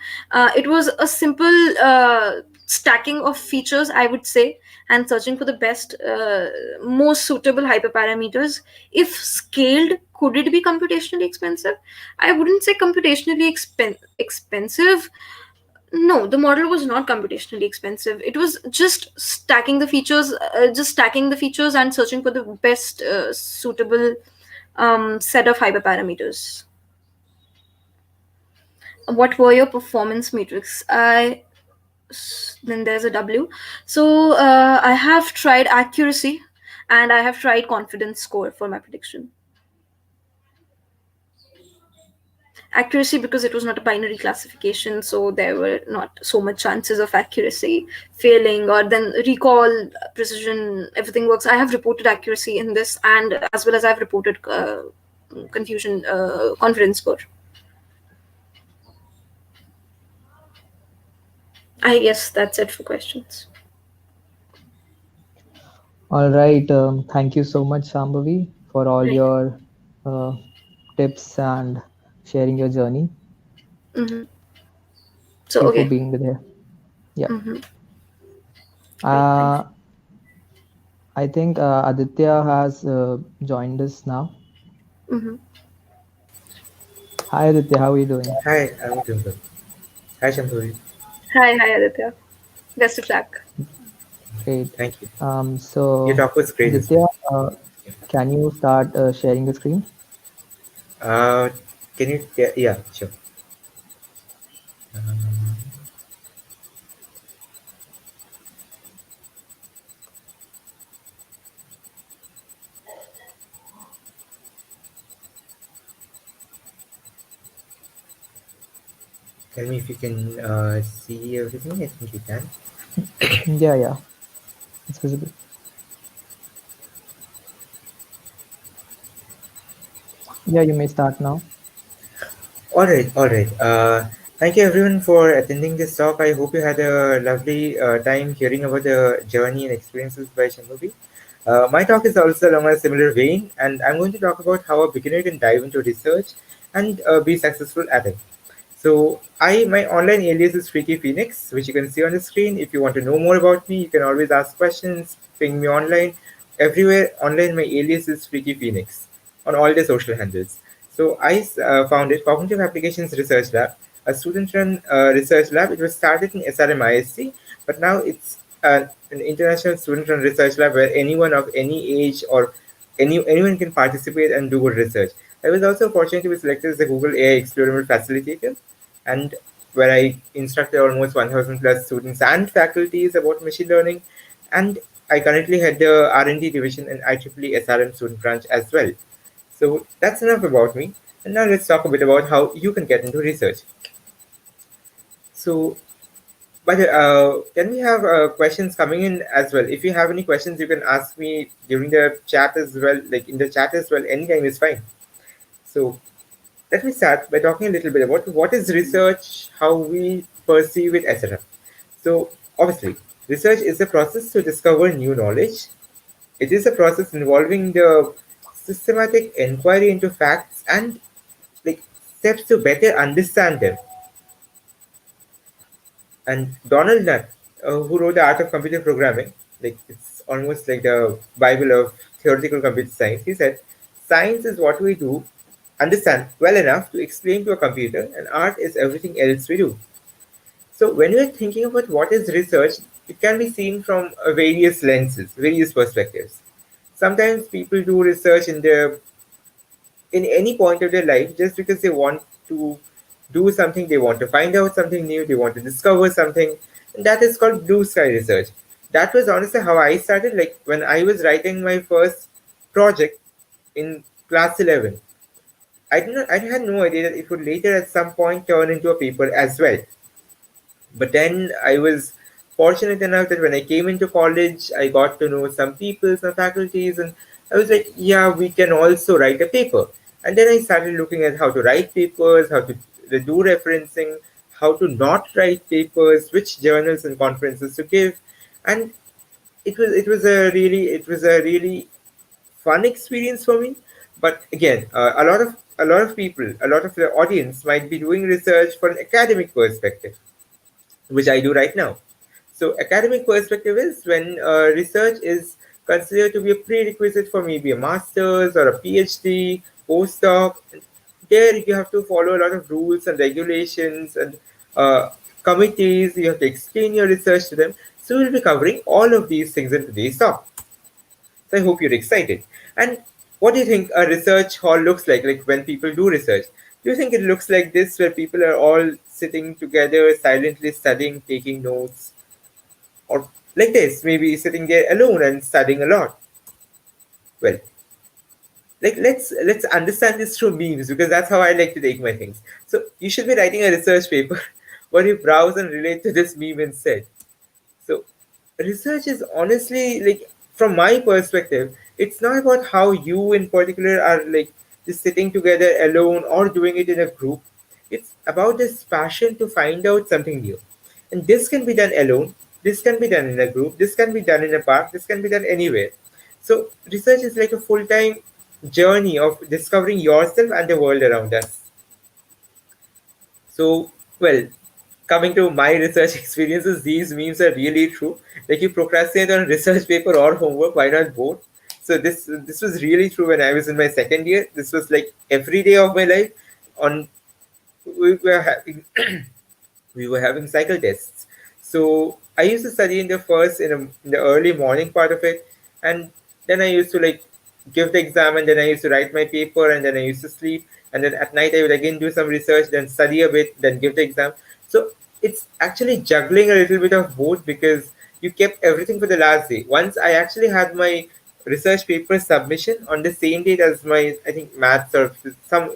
It was a simple stacking of features, I would say, and searching for the best, most suitable hyperparameters. If scaled, could it be computationally expensive? I wouldn't say computationally expensive. No, the model was not computationally expensive. It was just stacking the features and searching for the best suitable set of hyperparameters. What were your performance metrics? Then there's a W. So I have tried accuracy, and I have tried confidence score for my prediction. Accuracy because it was not a binary classification, so there were not so much chances of accuracy failing, or then recall, precision, everything works. I have reported accuracy in this, and as well as I've reported confusion, confidence score. I guess that's it for questions. All right. Thank you so much, Shambhavi, for all Right. your uh, tips and sharing your journey. Mm-hmm. So Thank you for okay. being with here. Yeah. Mm-hmm. Great, thanks. Uh, I think Aditya has joined us now. Mm-hmm. Hi, Aditya. How are you doing? Hi, I'm doing good. Hi, Shambhavi. Hi Aditya. Best of luck. Great. Thank you. Your So, talk was great as well. Aditya, can you start sharing the screen? Uh, can you? Yeah, sure. Um, Tell me if you can see everything. I think you can. Yeah, yeah, it's visible. Yeah, you may start now. All right, all right. Thank you everyone for attending this talk. I hope you had a lovely time hearing about the journey and experiences by Shambhavi. My talk is also along a similar vein, and I'm going to talk about how a beginner can dive into research and be successful at it. So my online alias is Freaky Phoenix, which you can see on the screen. If you want to know more about me, you can always ask questions, ping me online. Everywhere online, my alias is Freaky Phoenix on all the social handles. So I founded Cognitive Applications Research Lab, a student-run research lab. It was started in SRM IST, but now it's an international student-run research lab where anyone of any age or anyone can participate and do good research. I was also fortunate to be selected as a Google AI Experiment Facilitator, and where I instructed almost 1,000 plus students and faculties about machine learning. And I currently head the R&D division in IEEE SRM student branch as well. So that's enough about me. And now let's talk a bit about how you can get into research. So, can we have questions coming in as well? If you have any questions, you can ask me during the chat as well, like in the chat as well. Anytime is fine. So, let me start by talking a little bit about what is research, how we perceive it, etc. So, obviously, research is a process to discover new knowledge. It is a process involving the systematic inquiry into facts and like steps to better understand them. And Donald Nutt, who wrote The Art of Computer Programming, like it's almost like the Bible of theoretical computer science, he said, "Science is what we do, understand well enough to explain to a computer, and art is everything else we do." So when we're thinking about what is research, it can be seen from various lenses, various perspectives. Sometimes people do research in any point of their life just because they want to do something, they want to find out something new, they want to discover something. And that is called blue sky research. That was honestly how I started, like when I was writing my first project in class 11. I had no idea that it would later at some point turn into a paper as well. But then I was fortunate enough that when I came into college, I got to know some people, some faculties, and I was like, yeah, we can also write a paper. And then I started looking at how to write papers, how to do referencing, how to not write papers, which journals and conferences to give. And it was a really fun experience for me. But again, a lot of people, a lot of the audience might be doing research for an academic perspective, which I do right now. So academic perspective is when research is considered to be a prerequisite for maybe a master's or a PhD, postdoc. There you have to follow a lot of rules and regulations and uh, committees. You have to explain your research to them. So we'll be covering all of these things in today's talk. So I hope you're excited. And what do you think a research hall looks like when people do research? Do you think it looks like this, where people are all sitting together, silently studying, taking notes, or like this, maybe sitting there alone and studying a lot? Well, like let's understand this through memes because that's how I like to take my things. So you should be writing a research paper, where you browse and relate to this meme instead. So research is honestly like from my perspective, it's not about how you in particular are like just sitting together alone or doing it in a group. It's about this passion to find out something new. And this can be done alone, this can be done in a group, this can be done in a park, this can be done anywhere. So research is like a full-time journey of discovering yourself and the world around us. So, well, coming to my research experiences, these memes are really true. Like you procrastinate on a research paper or homework, why not both? So this was really true when I was in my second year. This was like every day of my life. On we were having we were having cycle tests. So I used to study in the early morning part of it, and then I used to like give the exam, and then I used to write my paper, and then I used to sleep. and then at night I would again do some research, then study a bit, then give the exam. So it's actually juggling a little bit of both, because you kept everything for the last day. Once I actually had my research paper submission on the same date as my, I think, maths or some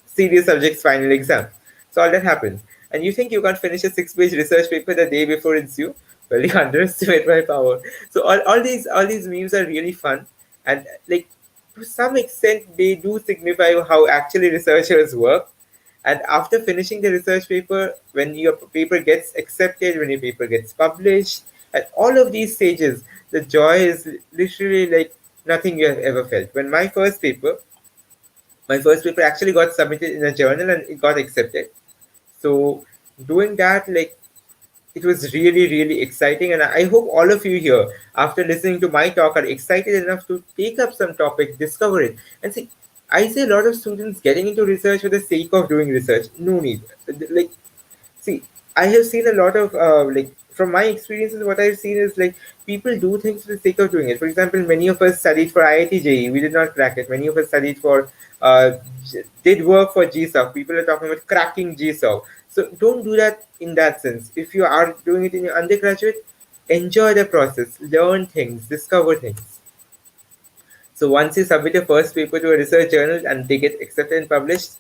serious subjects final exam. So all that happens. And you think you can't finish a 6-page research paper the day before it's due? Well, you underestimate my power. So all these memes are really fun, and like to some extent they do signify how actually researchers work. And after finishing the research paper, when your paper gets accepted, when your paper gets published, at all of these stages, the joy is literally like nothing you have ever felt. When my first paper actually got submitted in a journal and it got accepted. So doing that, like, it was really, really exciting. And I hope all of you here, after listening to my talk, are excited enough to take up some topic, discover it. And see, I see a lot of students getting into research for the sake of doing research. No need. Like, see, I have seen a lot of like, from my experiences, what I've seen is like people do things for the sake of doing it. For example, many of us studied for IIT JEE, we did not crack it. Many of us studied for did work for GSOC. People are talking about cracking GSOC. So don't do that in that sense. If you are doing it in your undergraduate, enjoy the process, learn things, discover things. So once you submit your first paper to a research journal and they get accepted and published,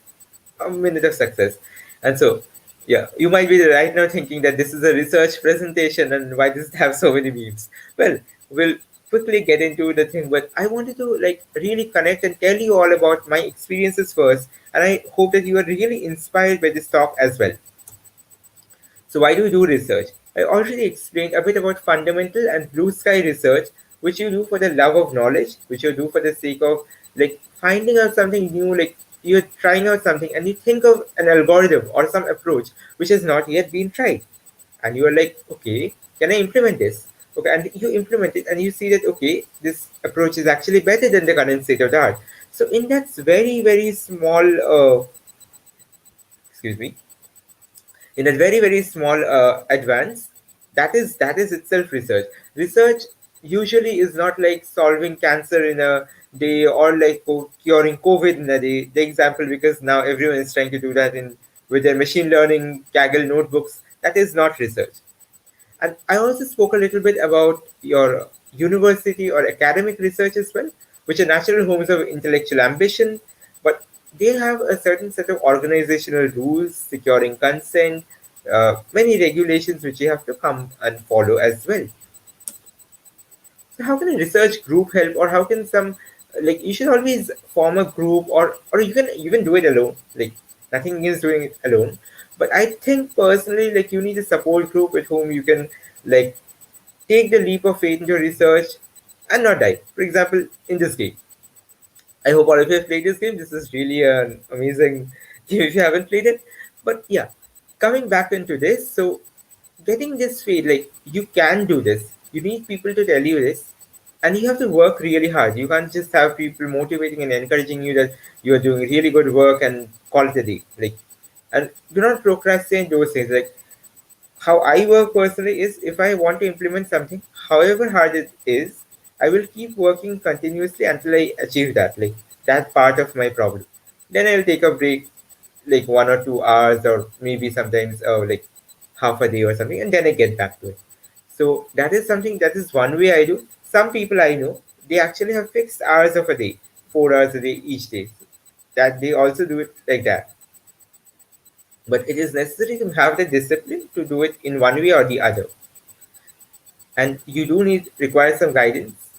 a minute of success. And so, yeah, you might be right now thinking that this is a research presentation and why does it have so many memes? Well, we'll quickly get into the thing, but I wanted to like really connect and tell you all about my experiences first, and I hope that you are really inspired by this talk as well. So why do we do research? I already explained a bit about fundamental and blue sky research, which you do for the love of knowledge, which you do for the sake of like finding out something new, like you're trying out something and you think of an algorithm or some approach which has not yet been tried. And you are like, okay, can I implement this? Okay, and you implement it and you see that okay, this approach is actually better than the current state of the art. So in that very, very small excuse me, in a very, very small advance, that is itself research. Research usually is not like solving cancer in a day or like curing COVID in a day, the example, because now everyone is trying to do that in with their machine learning Kaggle notebooks. That is not research. And I also spoke a little bit about your university or academic research as well, which are natural homes of intellectual ambition, but they have a certain set of organizational rules, securing consent, many regulations which you have to come and follow as well. So how can a research group help, or how can some, like, you should always form a group, or you can even do it alone. Like, nothing is doing it alone. But I think personally, like, you need a support group with whom you can like take the leap of faith into research and not die. For example, in this game, I hope all of you have played this game. This is really an amazing game if you haven't played it. But yeah, coming back into this, so getting this faith, like, you can do this. You need people to tell you this, and you have to work really hard. You can't just have people motivating and encouraging you that you are doing really good work and call it a day. Like, and do not procrastinate those things. Like, how I work personally is if I want to implement something, however hard it is, I will keep working continuously until I achieve that. Like, that part of my problem. Then I will take a break, like 1 or 2 hours, or maybe sometimes like half a day or something, and then I get back to it. So that is something, that is one way I do. Some people I know, they actually have fixed hours of a day, 4 hours a day each day. That they also do it like that. But it is necessary to have the discipline to do it in one way or the other. And you do need require some guidance.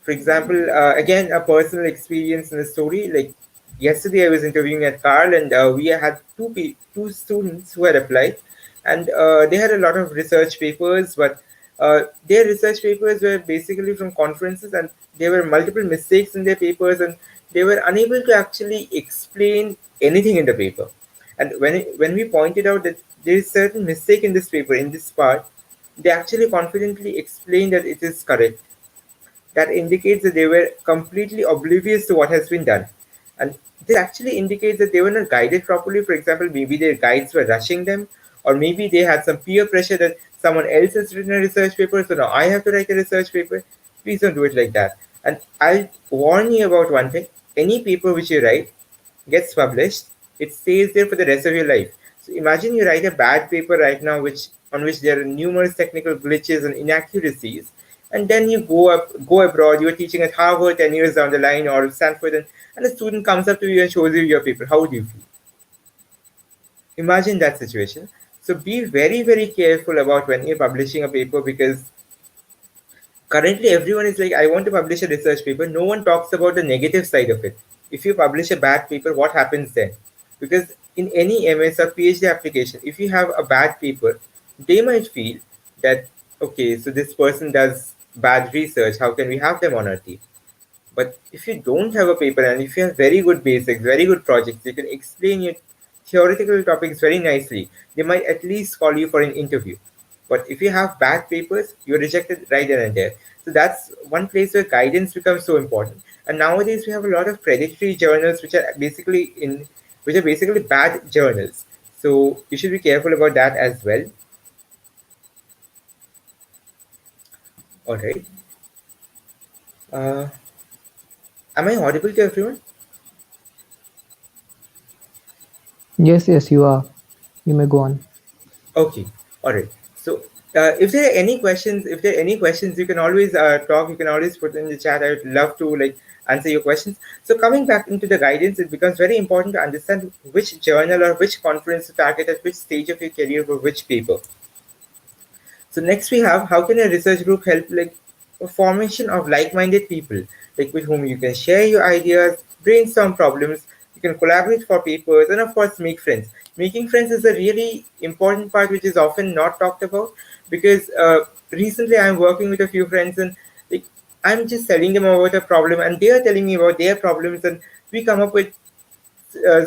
For example, again, a personal experience in the story. Like, yesterday I was interviewing at Carl, and we had two students who had applied, and they had a lot of research papers, but their research papers were basically from conferences, and there were multiple mistakes in their papers, and they were unable to actually explain anything in the paper. And when we pointed out that there is certain mistake in this paper, in this part, they actually confidently explained that it is correct. That indicates that they were completely oblivious to what has been done. And this actually indicates that they were not guided properly. For example, maybe their guides were rushing them, or maybe they had some peer pressure that someone else has written a research paper, so now I have to write a research paper. Please don't do it like that. And I'll warn you about one thing: any paper which you write, gets published, it stays there for the rest of your life. So imagine you write a bad paper right now, which there are numerous technical glitches and inaccuracies, and then you go abroad. You're teaching at Harvard 10 years down the line or Stanford, and a student comes up to you and shows you your paper. How would you feel? Imagine that situation. So be very, very careful about when you're publishing a paper, because currently everyone is like, I want to publish a research paper. No one talks about the negative side of it. If you publish a bad paper, what happens then? Because in any MS or PhD application, if you have a bad paper, they might feel that, okay, so this person does bad research, how can we have them on our team? But if you don't have a paper and if you have very good basics, very good projects, you can explain your theoretical topics very nicely, they might at least call you for an interview. But if you have bad papers, you're rejected right then and there. So that's one place where guidance becomes so important. And nowadays we have a lot of predatory journals which are basically bad journals. So you should be careful about that as well. All right. Uh, am I audible to everyone? Yes, you are. You may go on. Okay, all right. So, if there are any questions, you can always talk. You can always put in the chat. I would love to like answer your questions. So, coming back into the guidance, it becomes very important to understand which journal or which conference to target at which stage of your career for which paper. So next we have, how can a research group help like a formation of like-minded people, like with whom you can share your ideas, brainstorm problems, you can collaborate for papers, and of course make friends. Making friends is a really important part which is often not talked about, because recently I'm working with a few friends, and like I'm just telling them about a problem and they are telling me about their problems, and we come up with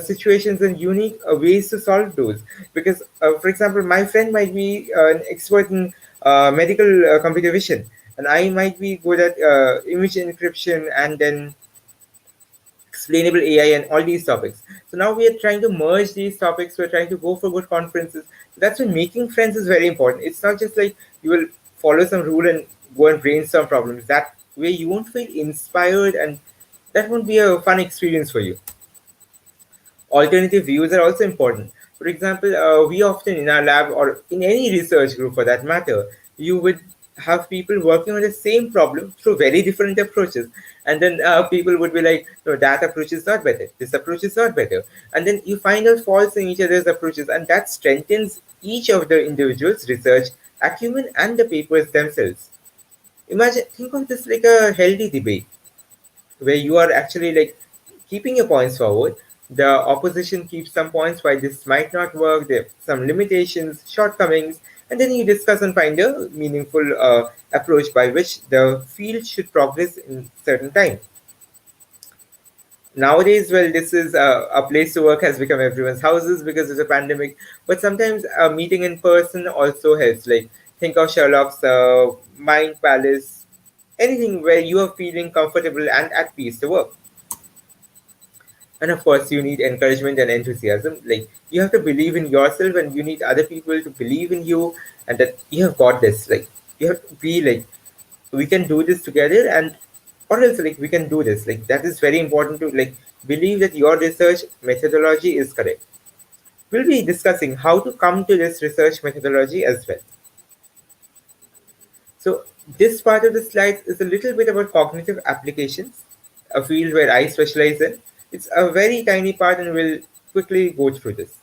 situations and unique ways to solve those. Because, for example, my friend might be an expert in medical computer vision, and I might be good at image encryption and then explainable AI and all these topics. So now we are trying to merge these topics. We're trying to go for good conferences. That's when making friends is very important. It's not just like you will follow some rule and go and brainstorm problems. That way you won't feel inspired, and that won't be a fun experience for you. Alternative views are also important. For example, we often in our lab or in any research group for that matter, you would have people working on the same problem through very different approaches. And then people would be like, no, that approach is not better. This approach is not better. And then you find out faults in each other's approaches, and that strengthens each of the individuals' research acumen and the papers themselves. Imagine, think of this like a healthy debate where you are actually like keeping your points forward. The opposition keeps some points why this might not work, there are some limitations, shortcomings, and then you discuss and find a meaningful approach by which the field should progress in certain time. Nowadays, well, this is a place to work has become everyone's houses because of the pandemic, but sometimes a meeting in person also helps. Like, think of Sherlock's Mind Palace, anything where you are feeling comfortable and at peace to work. And of course, you need encouragement and enthusiasm. Like, you have to believe in yourself, and you need other people to believe in you, and that you have got this. Like, you have to be like, we can do this together, and or else like we can do this. Like, that is very important to like believe that your research methodology is correct. We'll be discussing how to come to this research methodology as well. So this part of the slides is a little bit about cognitive applications, a field where I specialize in. It's a very tiny part, and we'll quickly go through this.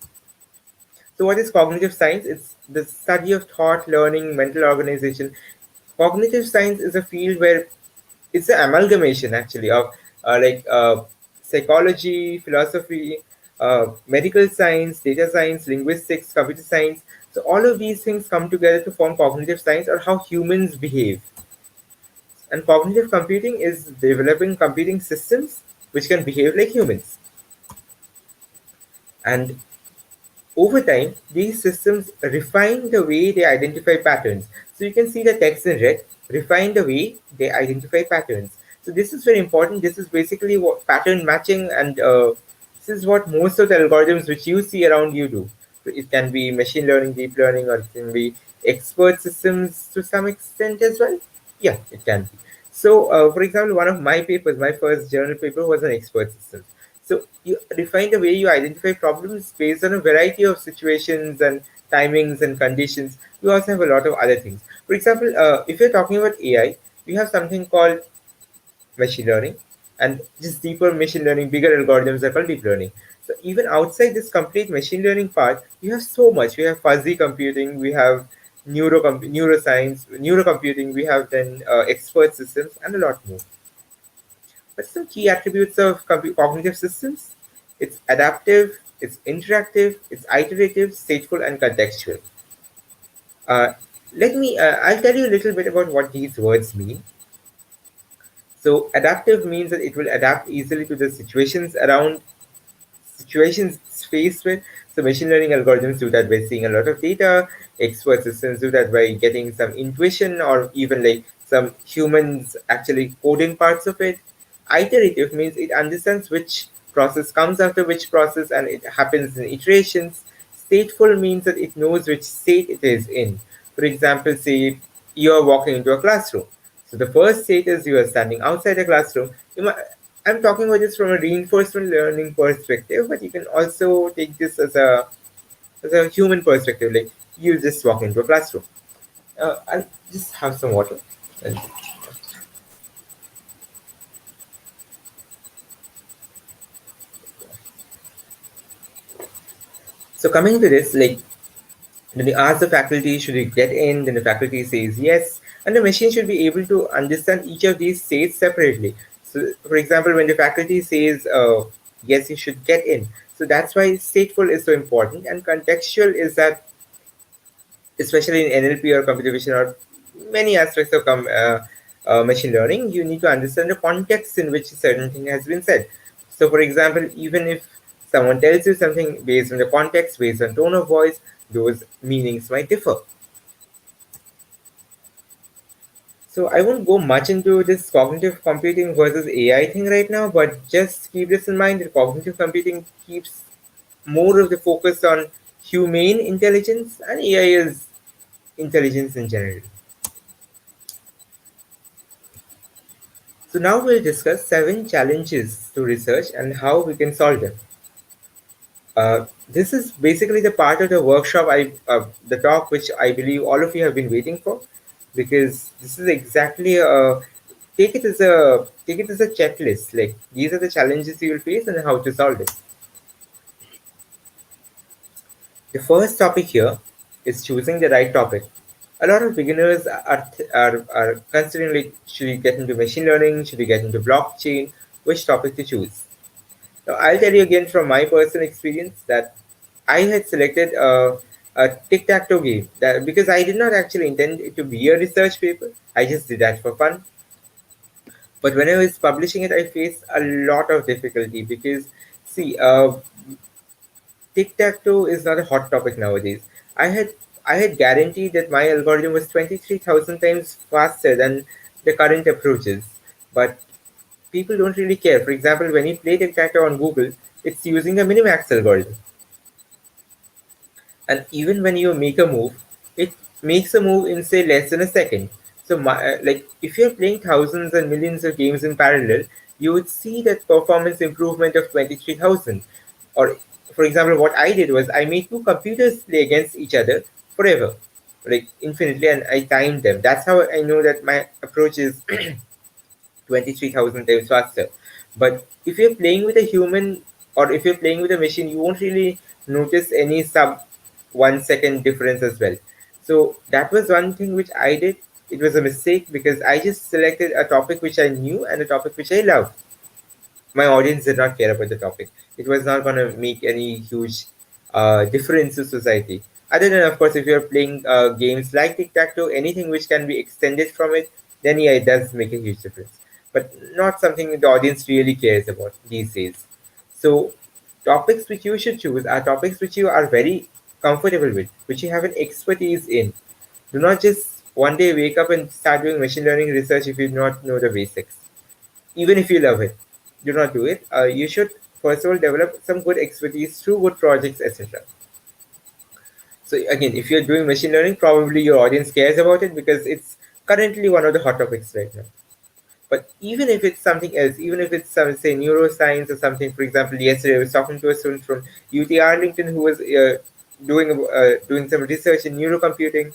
So what is cognitive science? It's the study of thought, learning, mental organization. Cognitive science is a field where it's an amalgamation actually of psychology, philosophy, medical science, data science, linguistics, computer science. So all of these things come together to form cognitive science, or how humans behave. And cognitive computing is developing computing systems which can behave like humans. And over time, these systems refine the way they identify patterns. So you can see the text in red, refine the way they identify patterns. So this is very important. This is basically what pattern matching, and this is what most of the algorithms which you see around you do. So it can be machine learning, deep learning, or it can be expert systems to some extent as well. Yeah, it can be. So, for example, one of my papers, my first journal paper was on expert systems. So you define the way you identify problems based on a variety of situations and timings and conditions. You also have a lot of other things. For example, if you're talking about AI, we have something called machine learning, and just deeper machine learning, bigger algorithms are called deep learning. So even outside this complete machine learning part, you have so much. We have fuzzy computing, we have neuroscience, neurocomputing, we have then expert systems, and a lot more. But some key attributes of cognitive systems: it's adaptive, it's interactive, it's iterative, stateful, and contextual. Uh, I'll tell you a little bit about what these words mean. So adaptive means that it will adapt easily to the situations it's faced with. So machine learning algorithms do that by seeing a lot of data. Expert systems do that by getting some intuition or even like some humans actually coding parts of it. Iterative means it understands which process comes after which process and it happens in iterations. Stateful means that it knows which state it is in. For example, say you are walking into a classroom. So the first state is you are standing outside a classroom. I'm talking about this from a reinforcement learning perspective, but you can also take this as a human perspective. Like you just walk into a classroom. I'll just have some water. And so coming to this, like then you ask the faculty, should you get in? Then the faculty says yes, and the machine should be able to understand each of these states separately. So, for example, when the faculty says yes, you should get in. So that's why stateful is so important, and contextual is that, especially in NLP or computer vision or many aspects of machine learning, you need to understand the context in which a certain thing has been said. So, for example, even if someone tells you something based on the context, based on tone of voice, those meanings might differ. So, I won't go much into this cognitive computing versus AI thing right now, but just keep this in mind that cognitive computing keeps more of the focus on humane intelligence, and AI is intelligence in general. So now we'll discuss 7 challenges to research and how we can solve them. This is basically the part of the workshop, the talk which I believe all of you have been waiting for, because this is exactly take it as a checklist. Like these are the challenges you will face and how to solve it. The first topic here is choosing the right topic. A lot of beginners are considering like should we get into machine learning, should we get into blockchain, which topic to choose. Now, I'll tell you again from my personal experience that I had selected a tic-tac-toe game that, because I did not actually intend it to be a research paper. I just did that for fun. But when I was publishing it, I faced a lot of difficulty because, see, tic-tac-toe is not a hot topic nowadays. I had I had guaranteed that my algorithm was 23,000 times faster than the current approaches, but people don't really care. For example, when you play tic-tac-toe on Google, it's using the minimax algorithm. And even when you make a move, it makes a move in say less than a second. So like if you're playing thousands and millions of games in parallel, you would see that performance improvement of 23,000. Or for example, what I did was I made two computers play against each other forever, like infinitely, and I timed them. That's how I know that my approach is 23,000 times faster. But if you're playing with a human or if you're playing with a machine, you won't really notice any sub 1 second difference as well. So that was one thing which I did. It was a mistake because I just selected a topic which I knew and a topic which I loved. My audience did not care about the topic. It was not going to make any huge difference to society. Other than, of course, if you're playing games like tic tac toe, anything which can be extended from it, then yeah, it does make a huge difference. But not something the audience really cares about these days. So, topics which you should choose are topics which you are very comfortable with, which you have an expertise in. Do not just one day wake up and start doing machine learning research if you do not know the basics. Even if you love it, do not do it. You should first of all develop some good expertise through good projects, etc. So again, if you're doing machine learning, probably your audience cares about it because it's currently one of the hot topics right now. But even if it's something else, even if it's some, say, neuroscience or something, for example, yesterday I was talking to a student from UT Arlington who was doing some research in neurocomputing.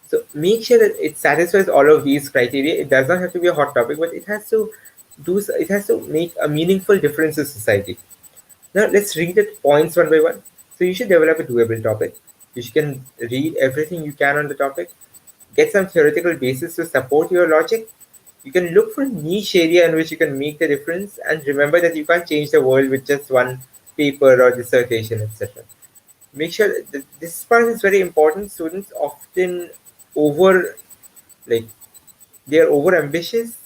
So make sure that it satisfies all of these criteria. It does not have to be a hot topic, but it has to make a meaningful difference to society. Now let's read the points one by one. So you should develop a doable topic. You can read everything you can on the topic. Get some theoretical basis to support your logic. You can look for a niche area in which you can make the difference, and remember that you can't change the world with just one paper or dissertation, etc. Make sure that this part is very important. Students often over like they are over ambitious.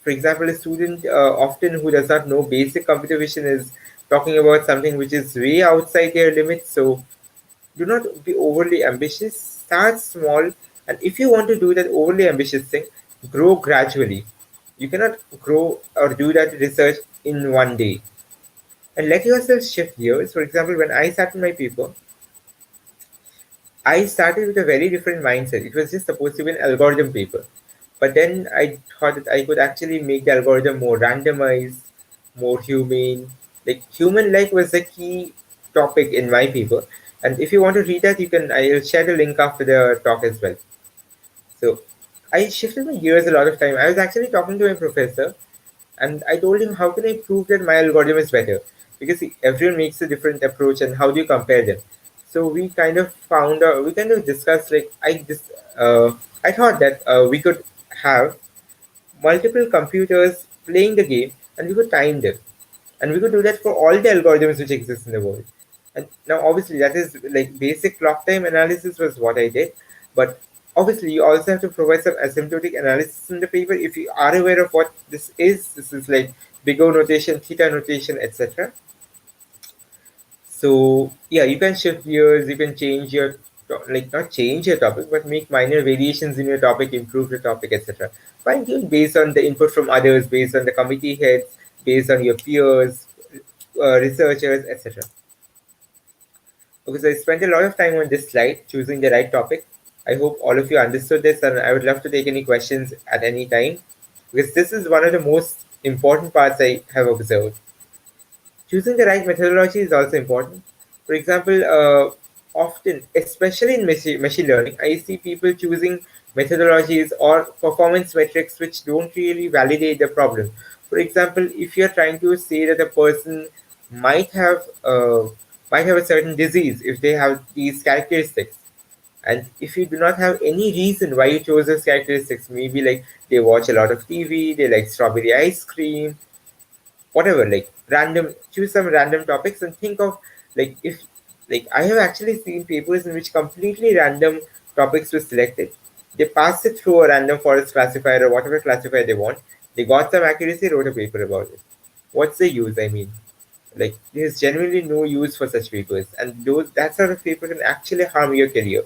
For example, a student often who does not know basic computer vision is talking about something which is way outside their limits. So do not be overly ambitious. Start small, and if you want to do that overly ambitious thing, grow gradually. You cannot grow or do that research in one day. And let yourself shift gears. For example, when I started my paper, I started with a very different mindset. It was just supposed to be an algorithm paper. But then I thought that I could actually make the algorithm more randomized, more humane. Like human like was the key topic in my paper. And if you want to read that, I'll share the link after the talk as well. So I shifted my gears a lot of time. I was actually talking to my professor and I told him, how can I prove that my algorithm is better? Because everyone makes a different approach, and how do you compare them? So we kind of discussed, like, I thought that we could have multiple computers playing the game, and we could time them, and we could do that for all the algorithms which exist in the world. And now, obviously, that is like basic clock time analysis was what I did, but obviously, you also have to provide some asymptotic analysis in the paper. If you are aware of what this is like big O notation, theta notation, etc. So yeah, you can shift gears, you can change your like not change your topic, but make minor variations in your topic, improve the topic, etc. Fine tune based on the input from others, based on the committee heads, based on your peers, researchers, etc. Okay, so I spent a lot of time on this slide choosing the right topic. I hope all of you understood this, and I would love to take any questions at any time, because this is one of the most important parts I have observed. Choosing the right methodology is also important. For example, often, especially in machine learning, I see people choosing methodologies or performance metrics which don't really validate the problem. For example, if you're trying to say that a person might have uh, might have a certain disease if they have these characteristics, and if you do not have any reason why you chose those characteristics, maybe like they watch a lot of TV, they like strawberry ice cream, whatever, like random, choose some random topics and think of, like, if, like, I have actually seen papers in which completely random topics were selected. They passed it through a random forest classifier or whatever classifier they want. They got some accuracy, wrote a paper about it. What's the use? I mean, like, there's generally no use for such papers, and those that sort of paper can actually harm your career.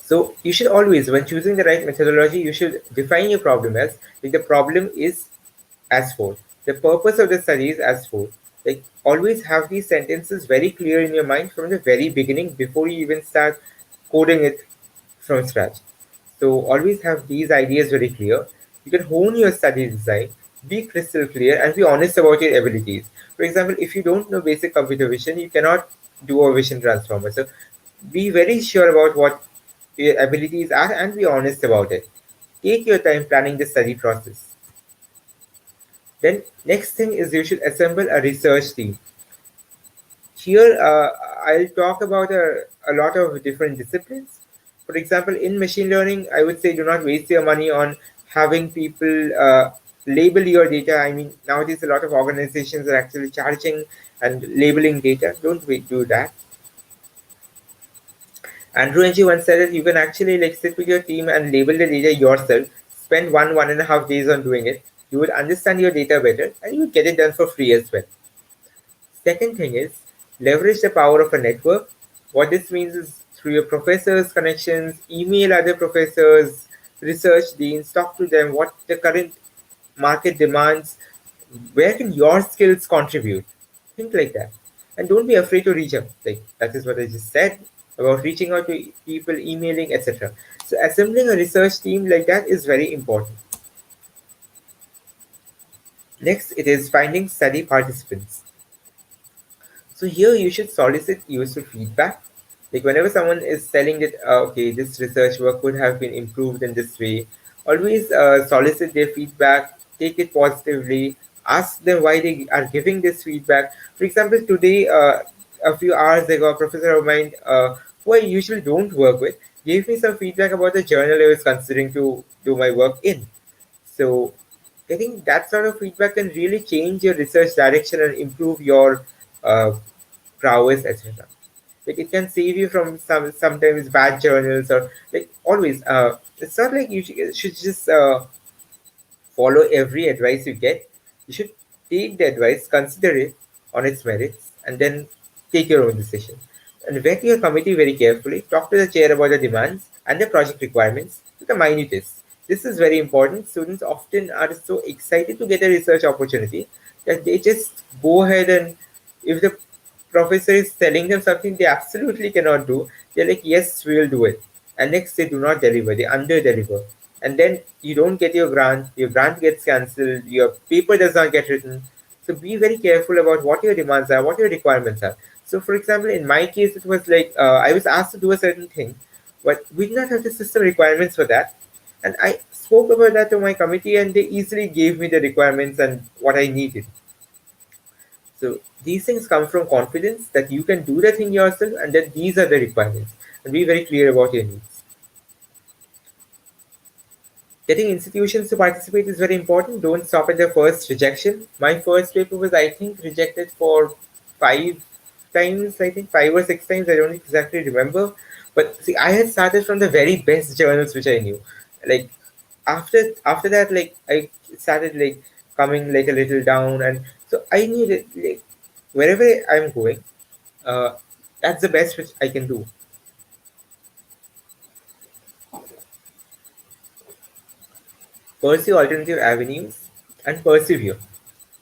So you should always, when choosing the right methodology, you should define your problem as, like, the problem is as for. The purpose of the study is as for. Like, always have these sentences very clear in your mind from the very beginning before you even start coding it from scratch. So always have these ideas very clear. You can hone your study design, be crystal clear, and be honest about your abilities. For example, if you don't know basic computer vision, you cannot do a vision transformer. So be very sure about what your abilities are and be honest about it. Take your time planning the study process. Then next thing is you should assemble a research team. Here, I'll talk about a lot of different disciplines. For example, in machine learning, I would say do not waste your money on having people label your data. I mean, nowadays a lot of organizations are actually charging and labeling data. Don't do that. Andrew Ng once said that you can actually, like, sit with your team and label the data yourself. Spend 1.5 days on doing it. You would understand your data better, and you would get it done for free as well. Second thing is leverage the power of a network. What this means is through your professors' connections, email other professors, research deans, talk to them what the current market demands, where can your skills contribute. Think like that. And don't be afraid to reach out. Like, that is what I just said. about reaching out to people, emailing, etc. So assembling a research team like that is very important. Next, it is finding study participants. So here you should solicit useful feedback. Like whenever someone is telling that, okay, this research work could have been improved in this way, always solicit their feedback, take it positively, ask them why they are giving this feedback. For example, today, a few hours ago, a professor of mine, who I usually don't work with, gave me some feedback about the journal I was considering to do my work in. So I think that sort of feedback can really change your research direction and improve your uh, prowess, etc. Like it can save you from sometimes bad journals or like always. It's not like you should just follow every advice you get. You should take the advice, consider it on its merits, and then take your own decision. And vet your committee very carefully. Talk to the chair about the demands and the project requirements to the minutest. This is very important. Students often are so excited to get a research opportunity that they just go ahead and if the professor is telling them something they absolutely cannot do, they're like, yes, we will do it. And next, they do not deliver, they under deliver. And then you don't get your grant gets cancelled, your paper does not get written. So be very careful about what your demands are, what your requirements are. So, for example, in my case, it was like I was asked to do a certain thing, but we did not have the system requirements for that. And I spoke about that to my committee, and they easily gave me the requirements and what I needed. So these things come from confidence that you can do the thing yourself and that these are the requirements and be very clear about your needs. Getting institutions to participate is very important. Don't stop at the first rejection. My first paper was, I think, rejected for 5 times, I think 5 or 6 times. I don't exactly remember. But see, I had started from the very best journals which I knew. Like after that, like I started like coming like a little down, and so I knew that like wherever I'm going, uh, that's the best which I can do. Pursue alternative avenues and persevere.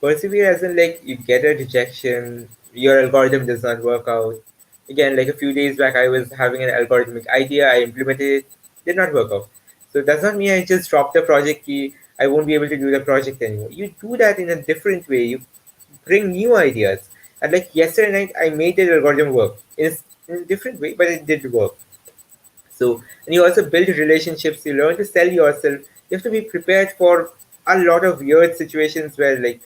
Persevere as in like you get a rejection, your algorithm does not work out. Again, like a few days back, I was having an algorithmic idea, I implemented it, did not work out. So it does not mean I just drop the project key, I won't be able to do the project anymore. You do that in a different way. You bring new ideas. And like yesterday night, I made the algorithm work in a different way, but it did work. So, and you also build relationships, you learn to sell yourself. You have to be prepared for a lot of weird situations where like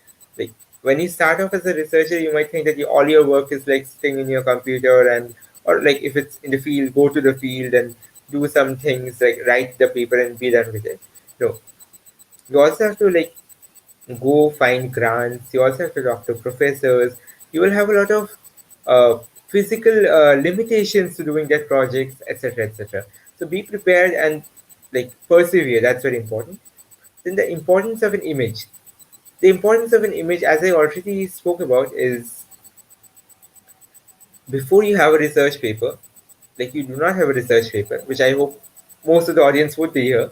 when you start off as a researcher, you might think that all your work is like sitting in your computer and or like if it's in the field, go to the field and do some things like write the paper and be done with it. No. You also have to like go find grants. You also have to talk to professors. You will have a lot of uh, physical limitations to doing that projects, etc., etc. So be prepared and like persevere. That's very important. Then the importance of an image. The importance of an image, as I already spoke about, is before you have a research paper, like you do not have a research paper, which I hope most of the audience would be here,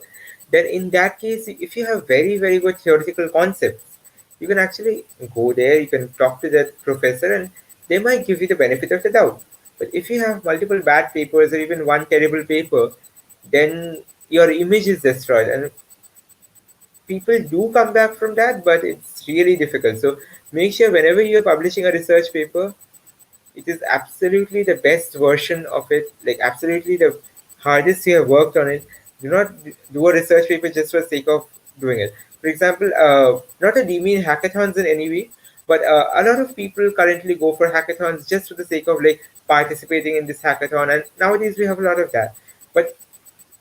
then in that case, if you have very, very good theoretical concepts, you can actually go there, you can talk to that professor, and they might give you the benefit of the doubt. But if you have multiple bad papers or even one terrible paper, then your image is destroyed. And people do come back from that, but it's really difficult. So make sure whenever you're publishing a research paper, it is absolutely the best version of it, like absolutely the hardest you have worked on it. Do not do a research paper just for the sake of doing it. For example, not to demean hackathons in any way, but a lot of people currently go for hackathons just for the sake of like participating in this hackathon, and nowadays we have a lot of that. But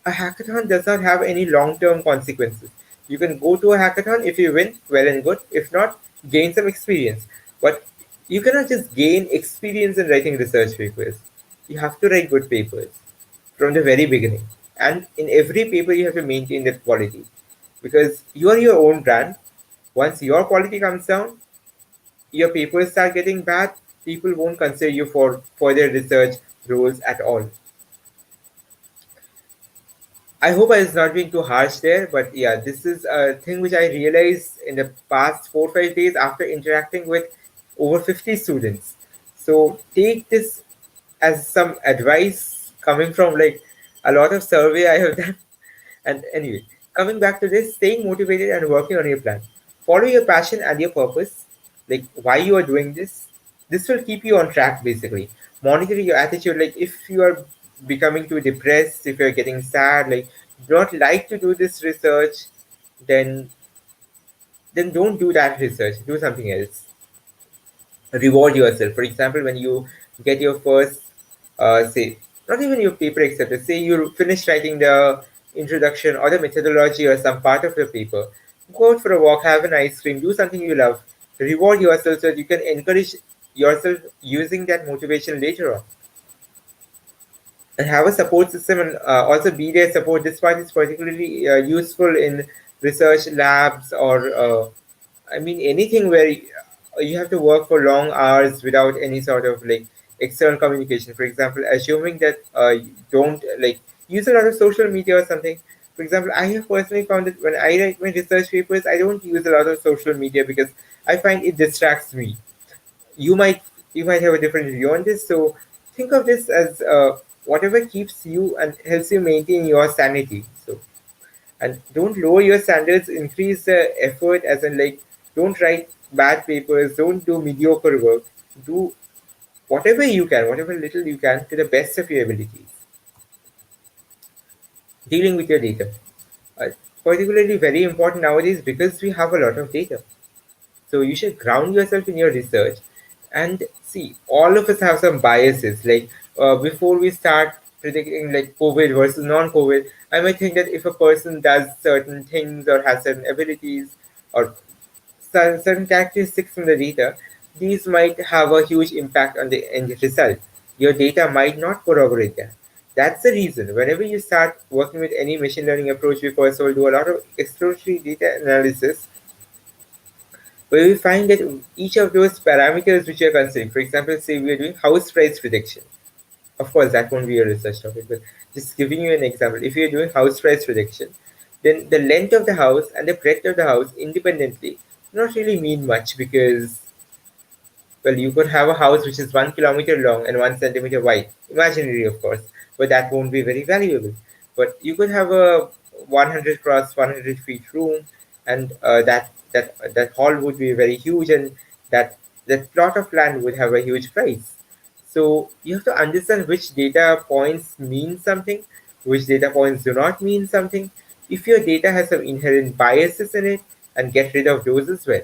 a hackathon does not have any long-term consequences. You can go to a hackathon if you win, well and good. If not, gain some experience. But you cannot just gain experience in writing research papers. You have to write good papers from the very beginning. And in every paper, you have to maintain that quality because you are your own brand. Once your quality comes down, your papers start getting bad. People won't consider you for further research roles at all. I hope I was not being too harsh there, but yeah, this is a thing which I realized in the past 4 or 5 days after interacting with over 50 students. So take this as some advice coming from like a lot of survey I have done. And anyway, coming back to this, staying motivated and working on your plan. Follow your passion and your purpose, like why you are doing this. This will keep you on track basically. Monitor your attitude, like if you are becoming too depressed, if you're getting sad, like do not like to do this research, then don't do that research. Do something else. Reward yourself. For example, when you get your first, say, not even your paper accepted, say you finish writing the introduction or the methodology or some part of the paper, go out for a walk, have an ice cream, do something you love, reward yourself so that you can encourage yourself using that motivation later on. And have a support system and also be there support. This part is particularly useful in research labs or I mean anything where you have to work for long hours without any sort of like external communication. For example, assuming that you don't like use a lot of social media or something. For example, I have personally found that when I write my research papers, I don't use a lot of social media because I find it distracts me. You might have a different view on this, so think of this as whatever keeps you and helps you maintain your sanity. So and don't lower your standards, increase the effort, as in like don't write bad papers, don't do mediocre work, do whatever you can, whatever little you can to the best of your abilities. Dealing with your data, uh, particularly very important nowadays because we have a lot of data. So you should ground yourself in your research and see, all of us have some biases. Like before we start predicting like COVID versus non-COVID, I might think that if a person does certain things or has certain abilities or certain characteristics in the data, these might have a huge impact on the end result. Your data might not corroborate that. That's the reason whenever you start working with any machine learning approach, we first of all do a lot of exploratory data analysis where we find that each of those parameters which we are considering, for example, say we are doing house price prediction. Of course, that won't be a research topic, but just giving you an example. If you're doing house price prediction, then the length of the house and the breadth of the house independently do not really mean much because, well, you could have a house which is 1 kilometer long and 1 centimeter wide, imaginary, of course, but that won't be very valuable. But you could have a 100 cross 100 feet room, and that hall would be very huge, and that that plot of land would have a huge price. So you have to understand which data points mean something, which data points do not mean something. If your data has some inherent biases in it, and get rid of those as well.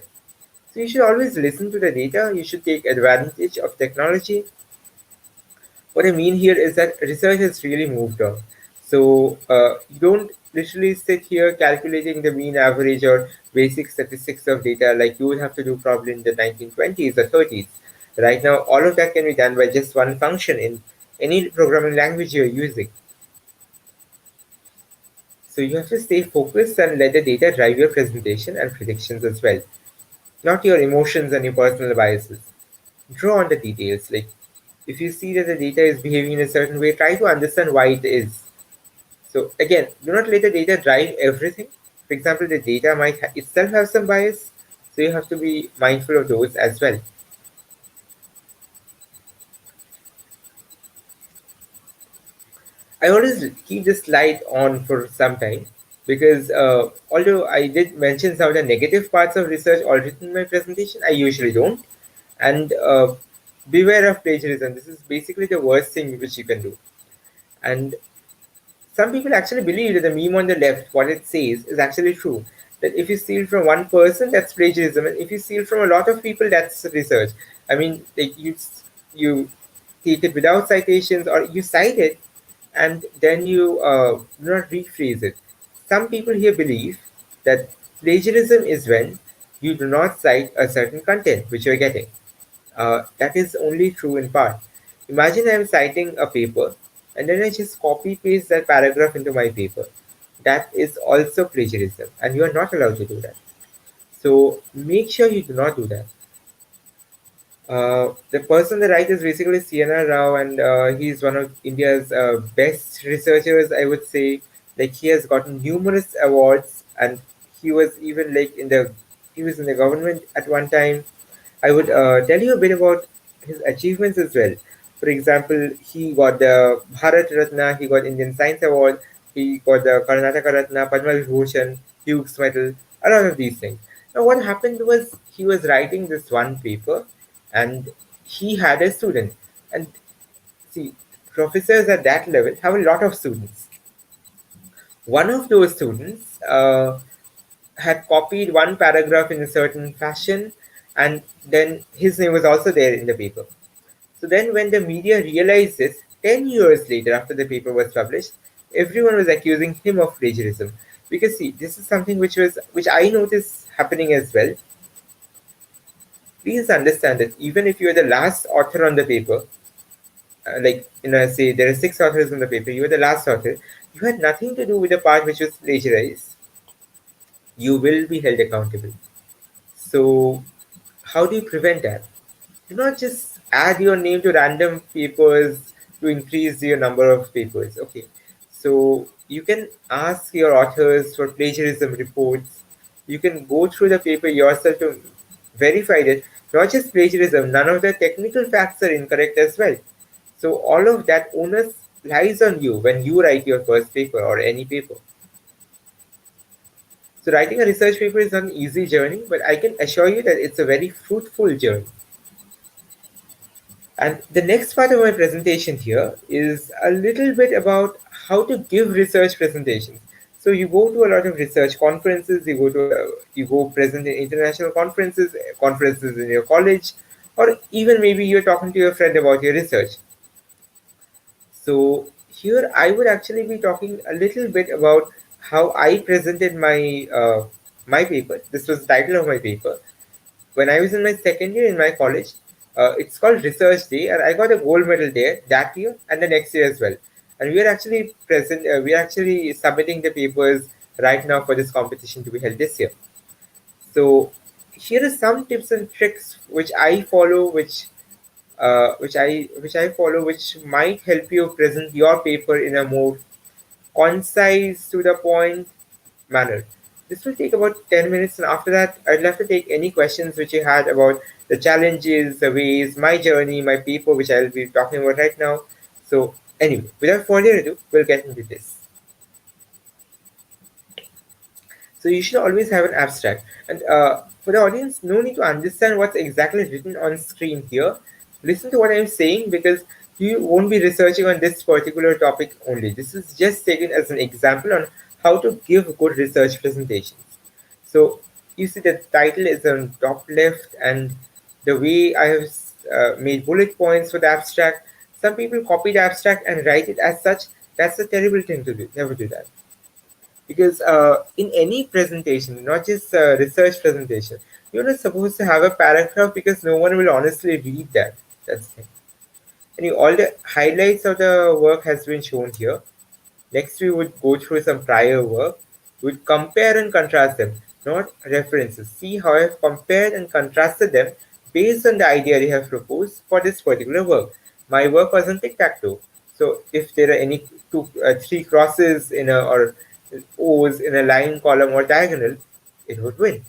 So you should always listen to the data. You should take advantage of technology. What I mean here is that research has really moved on. So you don't literally sit here calculating the mean average or basic statistics of data like you would have to do probably in the 1920s or 30s. Right now, all of that can be done by just one function in any programming language you're using. So you have to stay focused and let the data drive your presentation and predictions as well, not your emotions and your personal biases. Draw on the details. Like if you see that the data is behaving in a certain way, try to understand why it is. So again, do not let the data drive everything. For example, the data might itself have some bias, so you have to be mindful of those as well. I always keep this slide on for some time because although I did mention some of the negative parts of research already in my presentation, I usually don't. And beware of plagiarism. This is basically the worst thing which you can do. And some people actually believe that the meme on the left, what it says, is actually true. That if you steal from one person, that's plagiarism, and if you steal from a lot of people, that's research. I mean, like you take it without citations, or you cite it, and then you do not rephrase it. Some people here believe that plagiarism is when you do not cite a certain content which you're getting. That is only true in part. Imagine I'm citing a paper and then I just copy paste that paragraph into my paper. That is also plagiarism, and you are not allowed to do that. So make sure you do not do that. The person on the right is basically Sienna Rao, and he's one of India's best researchers, I would say. Like he has gotten numerous awards, and he was even like he was in the government at one time. I would tell you a bit about his achievements as well. For example, he got the Bharat Ratna, he got Indian Science Award, he got the Karnataka Ratna, Padma Vibhushan, Hughes Medal, a lot of these things. Now, what happened was he was writing this one paper, and he had a student. And see, professors at that level have a lot of students. One of those students had copied one paragraph in a certain fashion, and then his name was also there in the paper. So then, when the media realized this, 10 years later, after the paper was published, everyone was accusing him of plagiarism. Because see, this is something which I noticed happening as well. Please understand that even if you are the last author on the paper, like say there are 6 authors on the paper, you are the last author, you had nothing to do with the part which was plagiarized. You will be held accountable. So, how do you prevent that? Do not just add your name to random papers to increase your number of papers. Okay, so you can ask your authors for plagiarism reports. You can go through the paper yourself to verify that not just plagiarism, none of the technical facts are incorrect as well. So all of that onus lies on you when you write your first paper or any paper. So writing a research paper is not an easy journey, but I can assure you that it's a very fruitful journey. And the next part of my presentation here is a little bit about how to give research presentations. So you go to a lot of research conferences, you go present in international conferences, conferences in your college, or even maybe you're talking to your friend about your research. So here I would actually be talking a little bit about how I presented my paper. This was the title of my paper when I was in my second year in my college. It's called Research Day, and I got a gold medal there that year and the next year as well. And we are actually present. We are actually submitting the papers right now for this competition to be held this year. So here are some tips and tricks which I follow, which I follow, which might help you present your paper in a more concise, to the point manner. This will take about 10 minutes, and after that, I'd love to take any questions which you had about the challenges, the ways, my journey, my paper, which I'll be talking about right now. So, anyway, without further ado, we'll get into this. So, you should always have an abstract. And for the audience, no need to understand what's exactly written on screen here. Listen to what I'm saying, because you won't be researching on this particular topic only. This is just taken as an example on how to give good research presentations. So you see the title is on top left, and the way I have made bullet points for the abstract. Some people copy the abstract and write it as such. That's a terrible thing to do. Never do that. Because in any presentation, not just research presentation, you're not supposed to have a paragraph, because no one will honestly read that. That's the thing. And all the highlights of the work has been shown here. Next, we would go through some prior work. We'd compare and contrast them, not references. See how I've compared and contrasted them based on the idea they have proposed for this particular work. My work was on tic-tac-toe. So if there are any three crosses or O's in a line, column, or diagonal, it would win.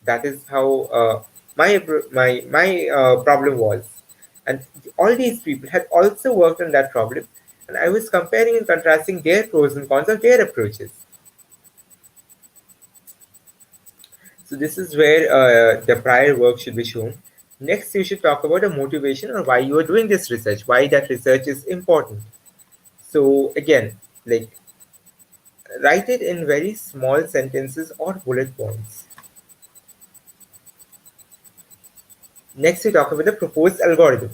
That is how my problem was. And all these people had also worked on that problem, and I was comparing and contrasting their pros and cons of their approaches. So this is where the prior work should be shown. Next, you should talk about the motivation or why you are doing this research, why that research is important. So again, like, write it in very small sentences or bullet points. Next, we talk about the proposed algorithm.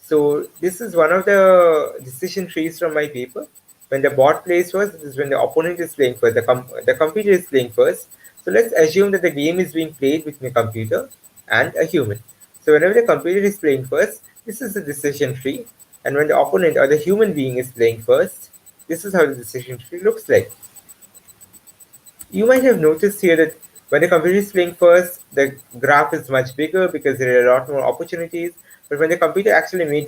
So this is one of the decision trees from my paper. When the bot plays first, this is when the opponent is playing first. The computer is playing first. So let's assume that the game is being played between a computer and a human. So whenever the computer is playing first, this is the decision tree. And when the opponent or the human being is playing first, this is how the decision tree looks like. You might have noticed here that when the computer is playing first, the graph is much bigger because there are a lot more opportunities. But when the computer actually when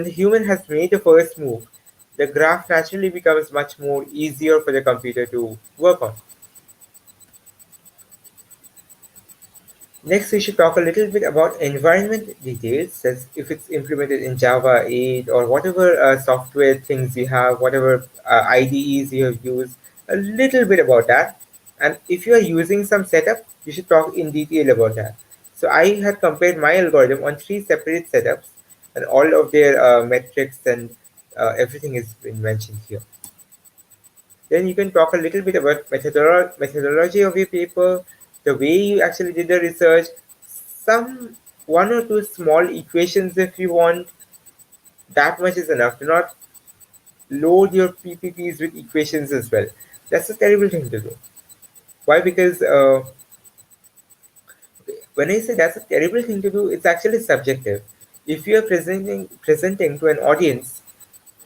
the human has made the first move, the graph naturally becomes much more easier for the computer to work on. Next, we should talk a little bit about environment details, as if it's implemented in Java 8 or whatever software things you have, whatever IDEs you have used, a little bit about that. And if you are using some setup, you should talk in detail about that. So I had compared my algorithm on three separate setups, and all of their metrics and everything is been mentioned here. Then you can talk a little bit about methodology of your paper, the way you actually did the research, some one or two small equations if you want. That much is enough. Do not load your PPTs with equations as well. That's a terrible thing to do. Why? Because when I say that's a terrible thing to do, it's actually subjective. If you are presenting to an audience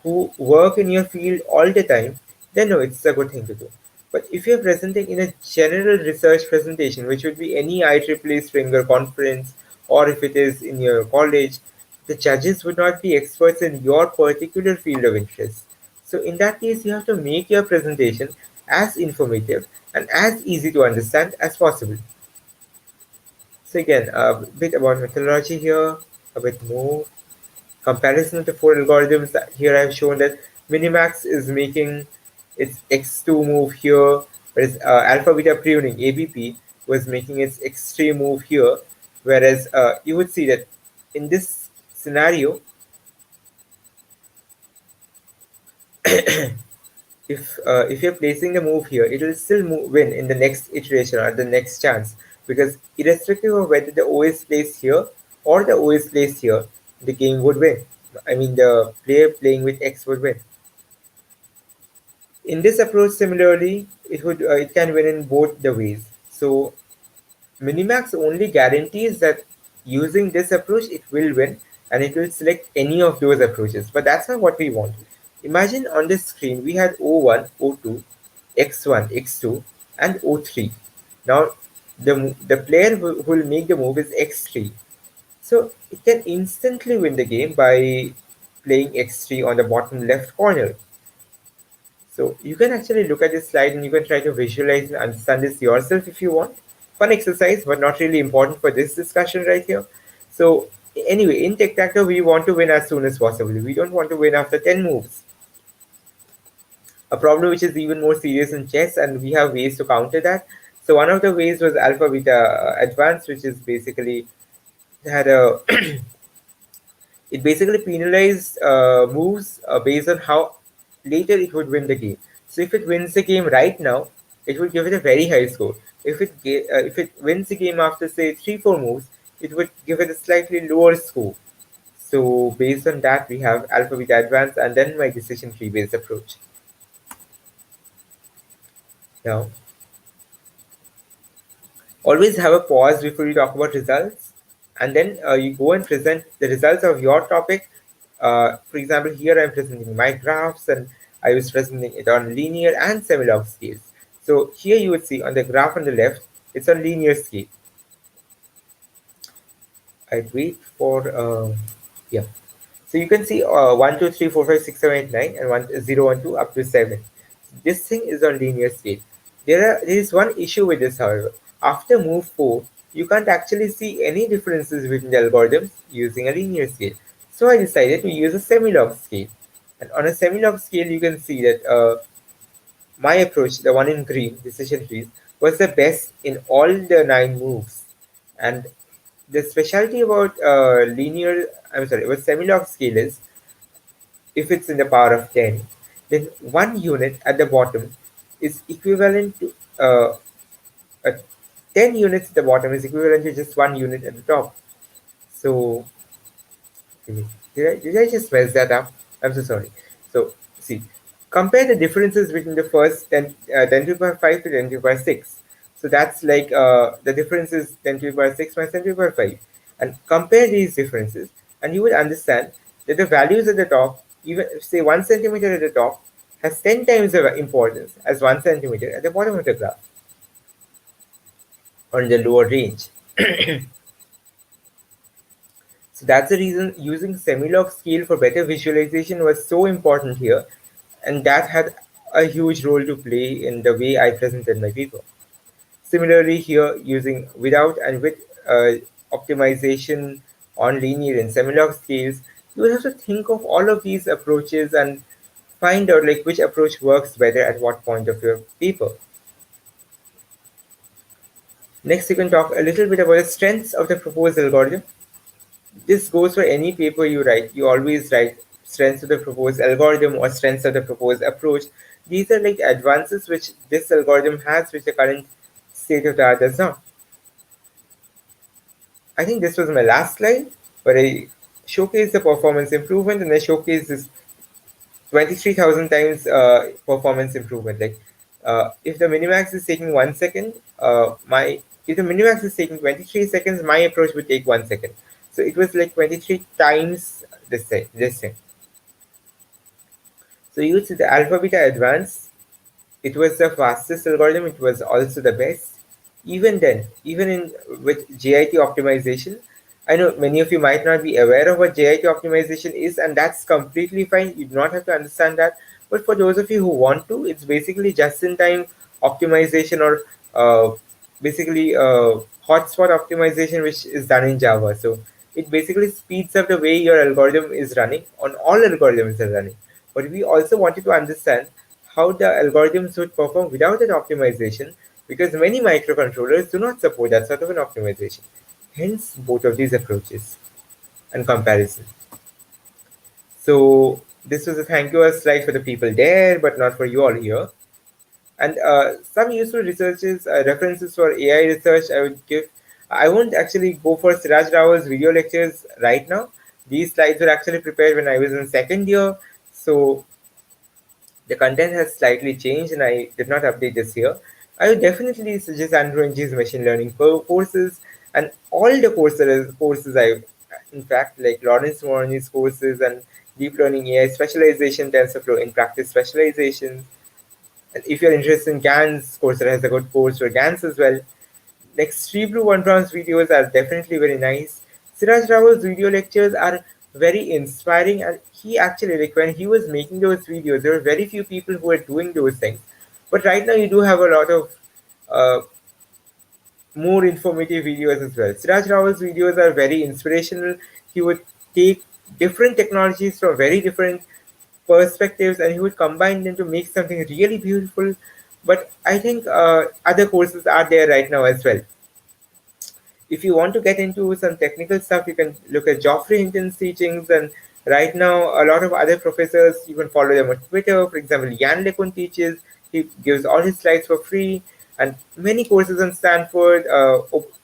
who work in your field all the time, then no, it's a good thing to do. But if you're presenting in a general research presentation, which would be any IEEE Springer conference, or if it is in your college, the judges would not be experts in your particular field of interest. So in that case, you have to make your presentation as informative and as easy to understand as possible. So again, a bit about methodology here, a bit more comparison of the four algorithms. Here I've shown that Minimax is making its X2 move here, whereas alpha beta pruning ABP was making its X3 move here. Whereas you would see that in this scenario, if you're placing the move here, it will still win in the next iteration or the next chance, because irrespective of whether the O is placed here or the O is placed here, the game would win. I mean, the player playing with X would win. In this approach, similarly, it can win in both the ways. So Minimax only guarantees that using this approach it will win, and it will select any of those approaches. But that's not what we want. Imagine on this screen we had O1, O2, X1, X2, and O3. Now the player who will make the move is X3. So it can instantly win the game by playing X3 on the bottom left corner. So you can actually look at this slide and you can try to visualize and understand this yourself if you want. Fun exercise, but not really important for this discussion right here. So anyway, in tic-tac-toe, we want to win as soon as possible. We don't want to win after 10 moves. A problem which is even more serious in chess, and we have ways to counter that. So one of the ways was alpha beta advance, which is basically had a it basically penalized moves based on how later it would win the game. So if it wins the game right now, it would give it a very high score. If it wins the game after say 3-4 moves, it would give it a slightly lower score. So based on that, we have alpha beta advance and then my decision tree based approach. Now, always have a pause before you talk about results, and then you go and present the results of your topic. For example, here I'm presenting my graphs, and I was presenting it on linear and semi-log scales. So here you would see on the graph on the left, it's on linear scale. I'd wait for, yeah. So you can see 1, 2, 3, 4, 5, 6, 7, 8, 9, and 1, 0, 1, 2, up to 7. This thing is on linear scale. There is one issue with this, however. After move 4, you can't actually see any differences between the algorithms using a linear scale. So I decided to use a semi-log scale. And on a semi-log scale, you can see that my approach, the one in green, decision trees, was the best in all the 9 moves. And the specialty about semi-log scale is, if it's in the power of 10, then 1 unit at the bottom is equivalent to uh, 10 units at the bottom is equivalent to just 1 unit at the top. So did I just mess that up? I'm so sorry. So see, compare the differences between the first 10 to the power 5 to 10 to the power 6. So that's like the difference is 10 to the power 6 minus 10 to the power 5. And compare these differences, and you will understand that the values at the top, even say 1 centimeter at the top, has 10 times the importance as 1 centimeter at the bottom of the graph, or in the lower range. So that's the reason using semi-log scale for better visualization was so important here, and that had a huge role to play in the way I presented my paper. Similarly here, using without and with optimization on linear and semi-log scales, you will have to think of all of these approaches and find out like which approach works better at what point of your paper. Next, you can talk a little bit about the strengths of the proposed algorithm. This goes for any paper you write. You always write strengths of the proposed algorithm or strengths of the proposed approach. These are like advances which this algorithm has, which the current state of the art does not. I think this was my last slide, where I showcase the performance improvement and I showcase this 23,000 times performance improvement. Like if the minimax is taking 1 second, my if the minimax is taking 23 seconds, my approach would take 1 second. So it was like 23 times this thing. So you see the alpha beta advance. It was the fastest algorithm. It was also the best. Even then, even in with JIT optimization, I know many of you might not be aware of what JIT optimization is, and that's completely fine. You do not have to understand that. But for those of you who want to, it's basically just-in-time optimization, or basically hotspot optimization, which is done in Java. So it basically speeds up the way your algorithm is running. On all algorithms are running. But we also wanted to understand how the algorithms would perform without that optimization, because many microcontrollers do not support that sort of an optimization. Hence, both of these approaches and comparison. So this was a thank you slide for the people there, but not for you all here. And some useful researches, references for AI research I would give. I won't actually go for Siraj Rao's video lectures right now. These slides were actually prepared when I was in second year. So the content has slightly changed and I did not update this here. I would definitely suggest Andrew Ng's machine learning courses and all the courses in fact, like Lawrence Moroney's courses and deep learning AI specialization, TensorFlow in practice specialization. And if you're interested in GANs, Coursera has a good course for GANs as well. Next, Sri Blue One Round's videos are definitely very nice. Siraj Rao's video lectures are very inspiring, and he actually, like when he was making those videos, there were very few people who were doing those things. But right now, you do have a lot of uh, more informative videos as well. Siraj Rao's videos are very inspirational. He would take different technologies from very different perspectives and he would combine them to make something really beautiful. But I think other courses are there right now as well. If you want to get into some technical stuff, you can look at Geoffrey Hinton's teachings. And right now, a lot of other professors, you can follow them on Twitter. For example, Jan LeCun teaches. He gives all his slides for free. And many courses on Stanford.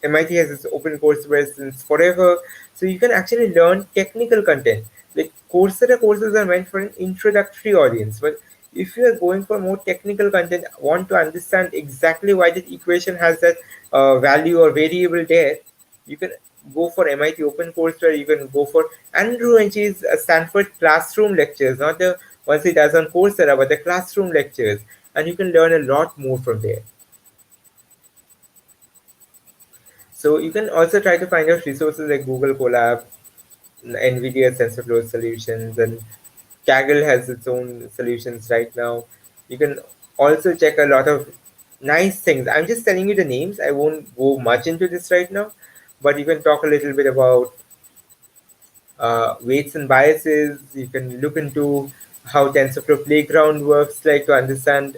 MIT has its open courseware since forever. So you can actually learn technical content. Like Coursera courses are meant for an introductory audience. But if you are going for more technical content, want to understand exactly why that equation has that value or variable there, you can go for MIT OpenCourseware. You can go for Andrew Ng's Stanford classroom lectures, not the ones he does on Coursera, but the classroom lectures, and you can learn a lot more from there. So you can also try to find out resources like Google Colab, NVIDIA TensorFlow solutions, and Kaggle has its own solutions right now. You can also check a lot of nice things. I'm just telling you the names. I won't go much into this right now, but you can talk a little bit about weights and biases. You can look into how TensorFlow Playground works, like to understand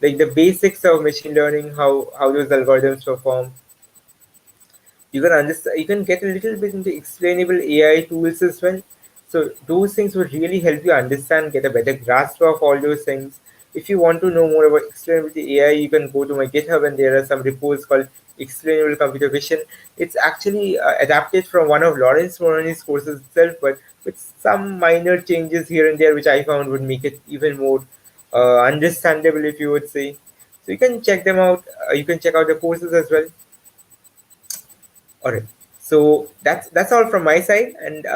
like the basics of machine learning, how those algorithms perform. You can understand, you can get a little bit into explainable AI tools as well. So those things would really help you understand, get a better grasp of all those things. If you want to know more about explainability AI, you can go to my GitHub and there are some repos called Explainable Computer Vision. It's actually adapted from one of Lawrence Moroney's courses itself, but with some minor changes here and there, which I found would make it even more understandable, if you would say. So you can check them out. You can check out the courses as well. All right. So that's all from my side, and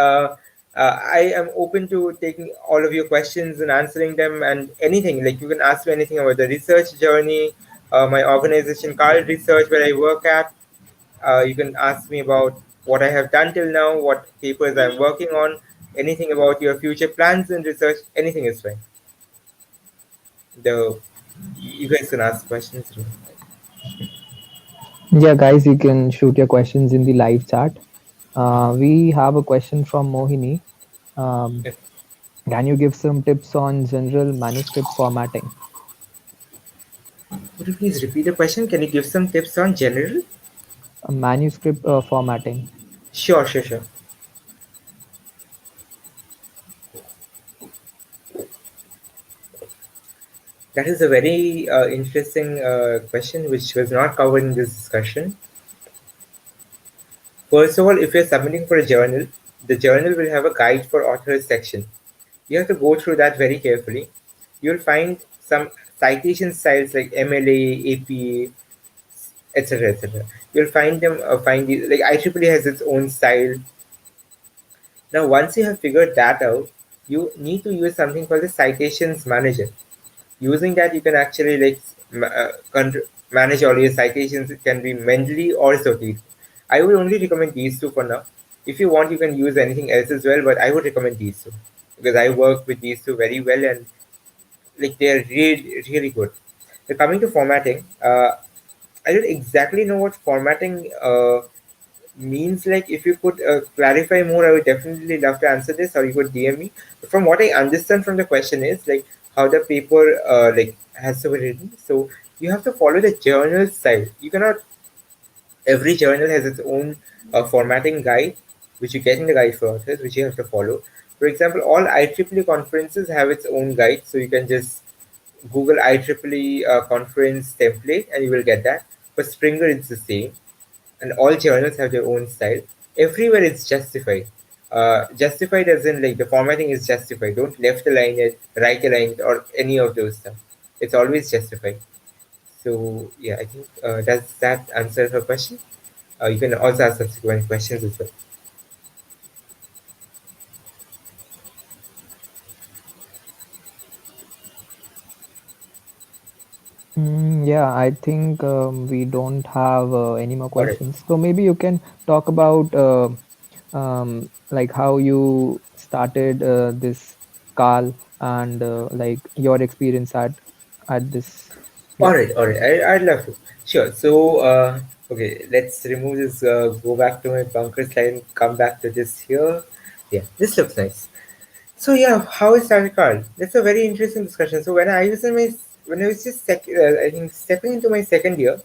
I am open to taking all of your questions and answering them, and anything like you can ask me anything about the research journey, my organization called Research where I work at. You can ask me about what I have done till now, what papers I'm working on, anything about your future plans in research. Anything is fine. You guys can ask questions. Yeah, guys, you can shoot your questions in the live chat. We have a question from Mohini. Um, can you give some tips on general manuscript formatting? Would you please repeat the question? Can you give some tips on general? Manuscript formatting. Sure, sure, sure. That is a very interesting question which was not covered in this discussion. First of all, if you're submitting for a journal, the journal will have a guide for authors section. You have to go through that very carefully. You'll find some citation styles like MLA, APA, etc., etc. You'll find them, find the, like IEEE has its own style. Now, once you have figured that out, you need to use something called the citations manager. Using that, you can actually like manage all your citations. It can be Mendeley or Sotith. I would only recommend these two for now. If you want, you can use anything else as well, but I would recommend these two because I work with these two very well, and like they're really really good. So coming to formatting, I don't exactly know what formatting means. Like, if you could clarify more, I would definitely love to answer this, or you could DM me. But from what I understand from the question is like how the paper like has to be written. So you have to follow the journal style. You cannot. Every journal has its own formatting guide, which you get in the guide for authors, which you have to follow. For example, all IEEE conferences have its own guide, so you can just Google IEEE conference template and you will get that. For Springer, it's the same, and all journals have their own style. Everywhere it's justified. Justified as in like the formatting is justified. Don't left align it, right align it, or any of those stuff. It's always justified. So yeah, I think does that answer her question? You can also ask subsequent questions as well. Yeah, I think we don't have any more All right. questions. So maybe you can talk about like how you started this call and like your experience at this. All Yeah. right, all right. I'd love to. Sure. So, okay, let's remove this. Go back to my bunker slide and come back to this here. Yeah, this looks nice. So yeah, how is started card? That's a very interesting discussion. So when I was just I think stepping into my second year,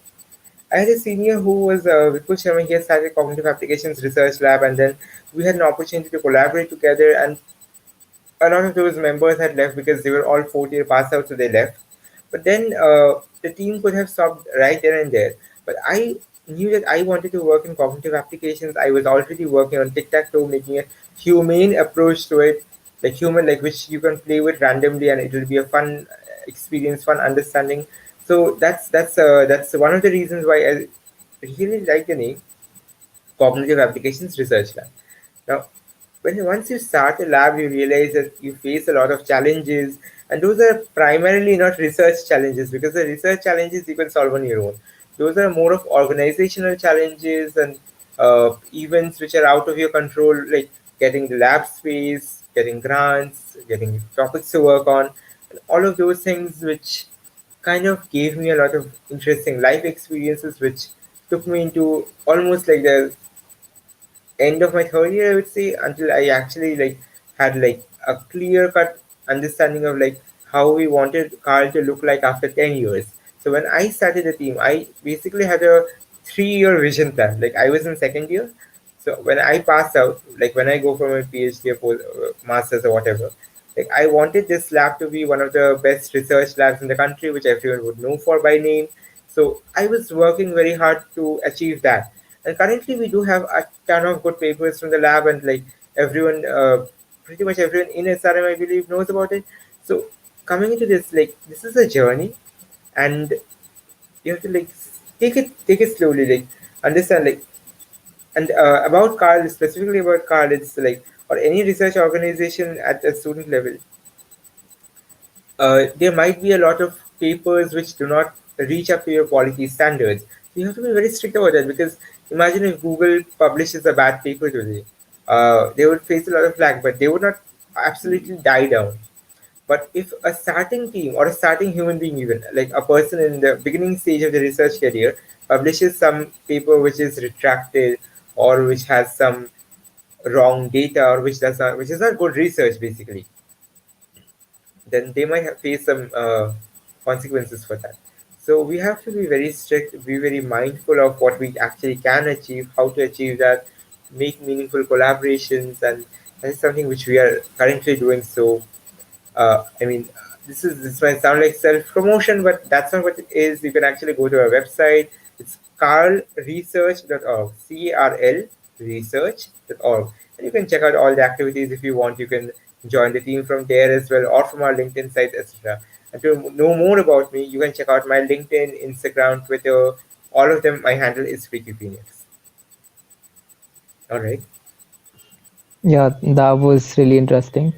I had a senior who was Vipul Sharma. He had started cognitive applications research lab, and then we had an opportunity to collaborate together. And a lot of those members had left because they were all fourth year pass out, so they left. But then the team could have stopped right there and there. But I knew that I wanted to work in cognitive applications. I was already working on tic tac toe, making a humane approach to it, like human, like which you can play with randomly, and it will be a fun experience, fun understanding. So that's one of the reasons why I really like the name Cognitive Applications Research Lab. Now, when once you start a lab, you realize that you face a lot of challenges, and those are primarily not research challenges because the research challenges you can solve on your own. Those are more of organizational challenges and events which are out of your control, like getting the lab space, getting grants, getting topics to work on, and all of those things which kind of gave me a lot of interesting life experiences, which took me into almost like the end of my third year, I would say, until I actually like had like a clear cut understanding of like how we wanted Carl to look like after 10 years. So when I started the team, I basically had a 3 year vision plan. Like I was in second year, so when I pass out, like when I go for my PhD or masters or whatever, like I wanted this lab to be one of the best research labs in the country, which everyone would know for by name. So I was working very hard to achieve that. And currently, we do have a ton of good papers from the lab, and like everyone, pretty much everyone in SRM, I believe, knows about it. So coming into this, like this is a journey, and you have to like take it slowly, like understand, like and about Carl, specifically about Carl, it's like or any research organization at a student level, there might be a lot of papers which do not reach up to your quality standards. So you have to be very strict about that because imagine if Google publishes a bad paper today, they would face a lot of flack, but they would not absolutely die down. But if a starting team or a starting human being, even like a person in the beginning stage of the research career, publishes some paper which is retracted or which has some wrong data or which is not good research basically, then they might have face some consequences for that. So we have to be very strict, be very mindful of what we actually can achieve, how to achieve that, make meaningful collaborations, and that is something which we are currently doing. So I mean, this might sound like self promotion, but that's not what it is. You can actually go to our website. It's carlresearch.org, CARL research.org, and you can check out all the activities if you want. You can join the team from there as well, or from our LinkedIn site, etc. And to know more about me, you can check out my LinkedIn, Instagram, Twitter. All of them, my handle is Freaky Phoenix. All right, Yeah, that was really interesting.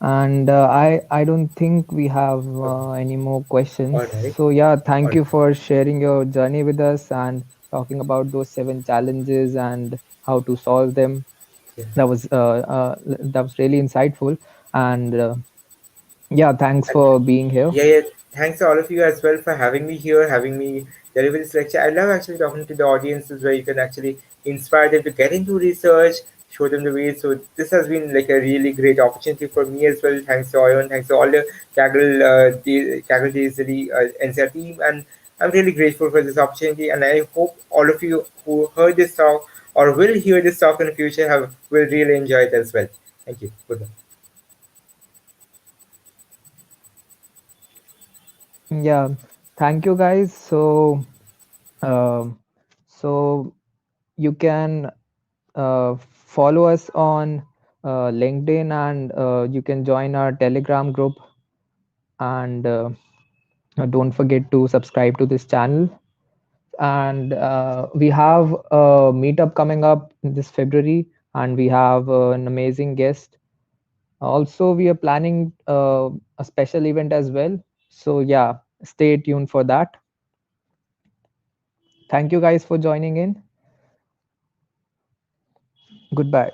And I don't think we have okay, any more all questions. right, So yeah, all thank right. you for sharing your journey with us and talking about those 7 challenges and how to solve them. Yeah. That was really insightful. And yeah, thanks for being here. Yeah, yeah. Thanks to all of you as well for having me here, having me deliver this lecture. I love actually talking to the audiences where you can actually inspire them to get into research, show them the way. So this has been like a really great opportunity for me as well. Thanks to Oyon, thanks to all the Kaggle DSD, NCR team, and I'm really grateful for this opportunity. And I hope all of you who heard this talk or will hear this talk in the future will really enjoy it as well. Thank you. Goodbye. Yeah, thank you guys. Um, so you can follow us on LinkedIn, and you can join our Telegram group, and don't forget to subscribe to this channel. And we have a meetup coming up this February, and we have an amazing guest. Also, we are planning a special event as well. So yeah, stay tuned for that. Thank you guys for joining in. Goodbye.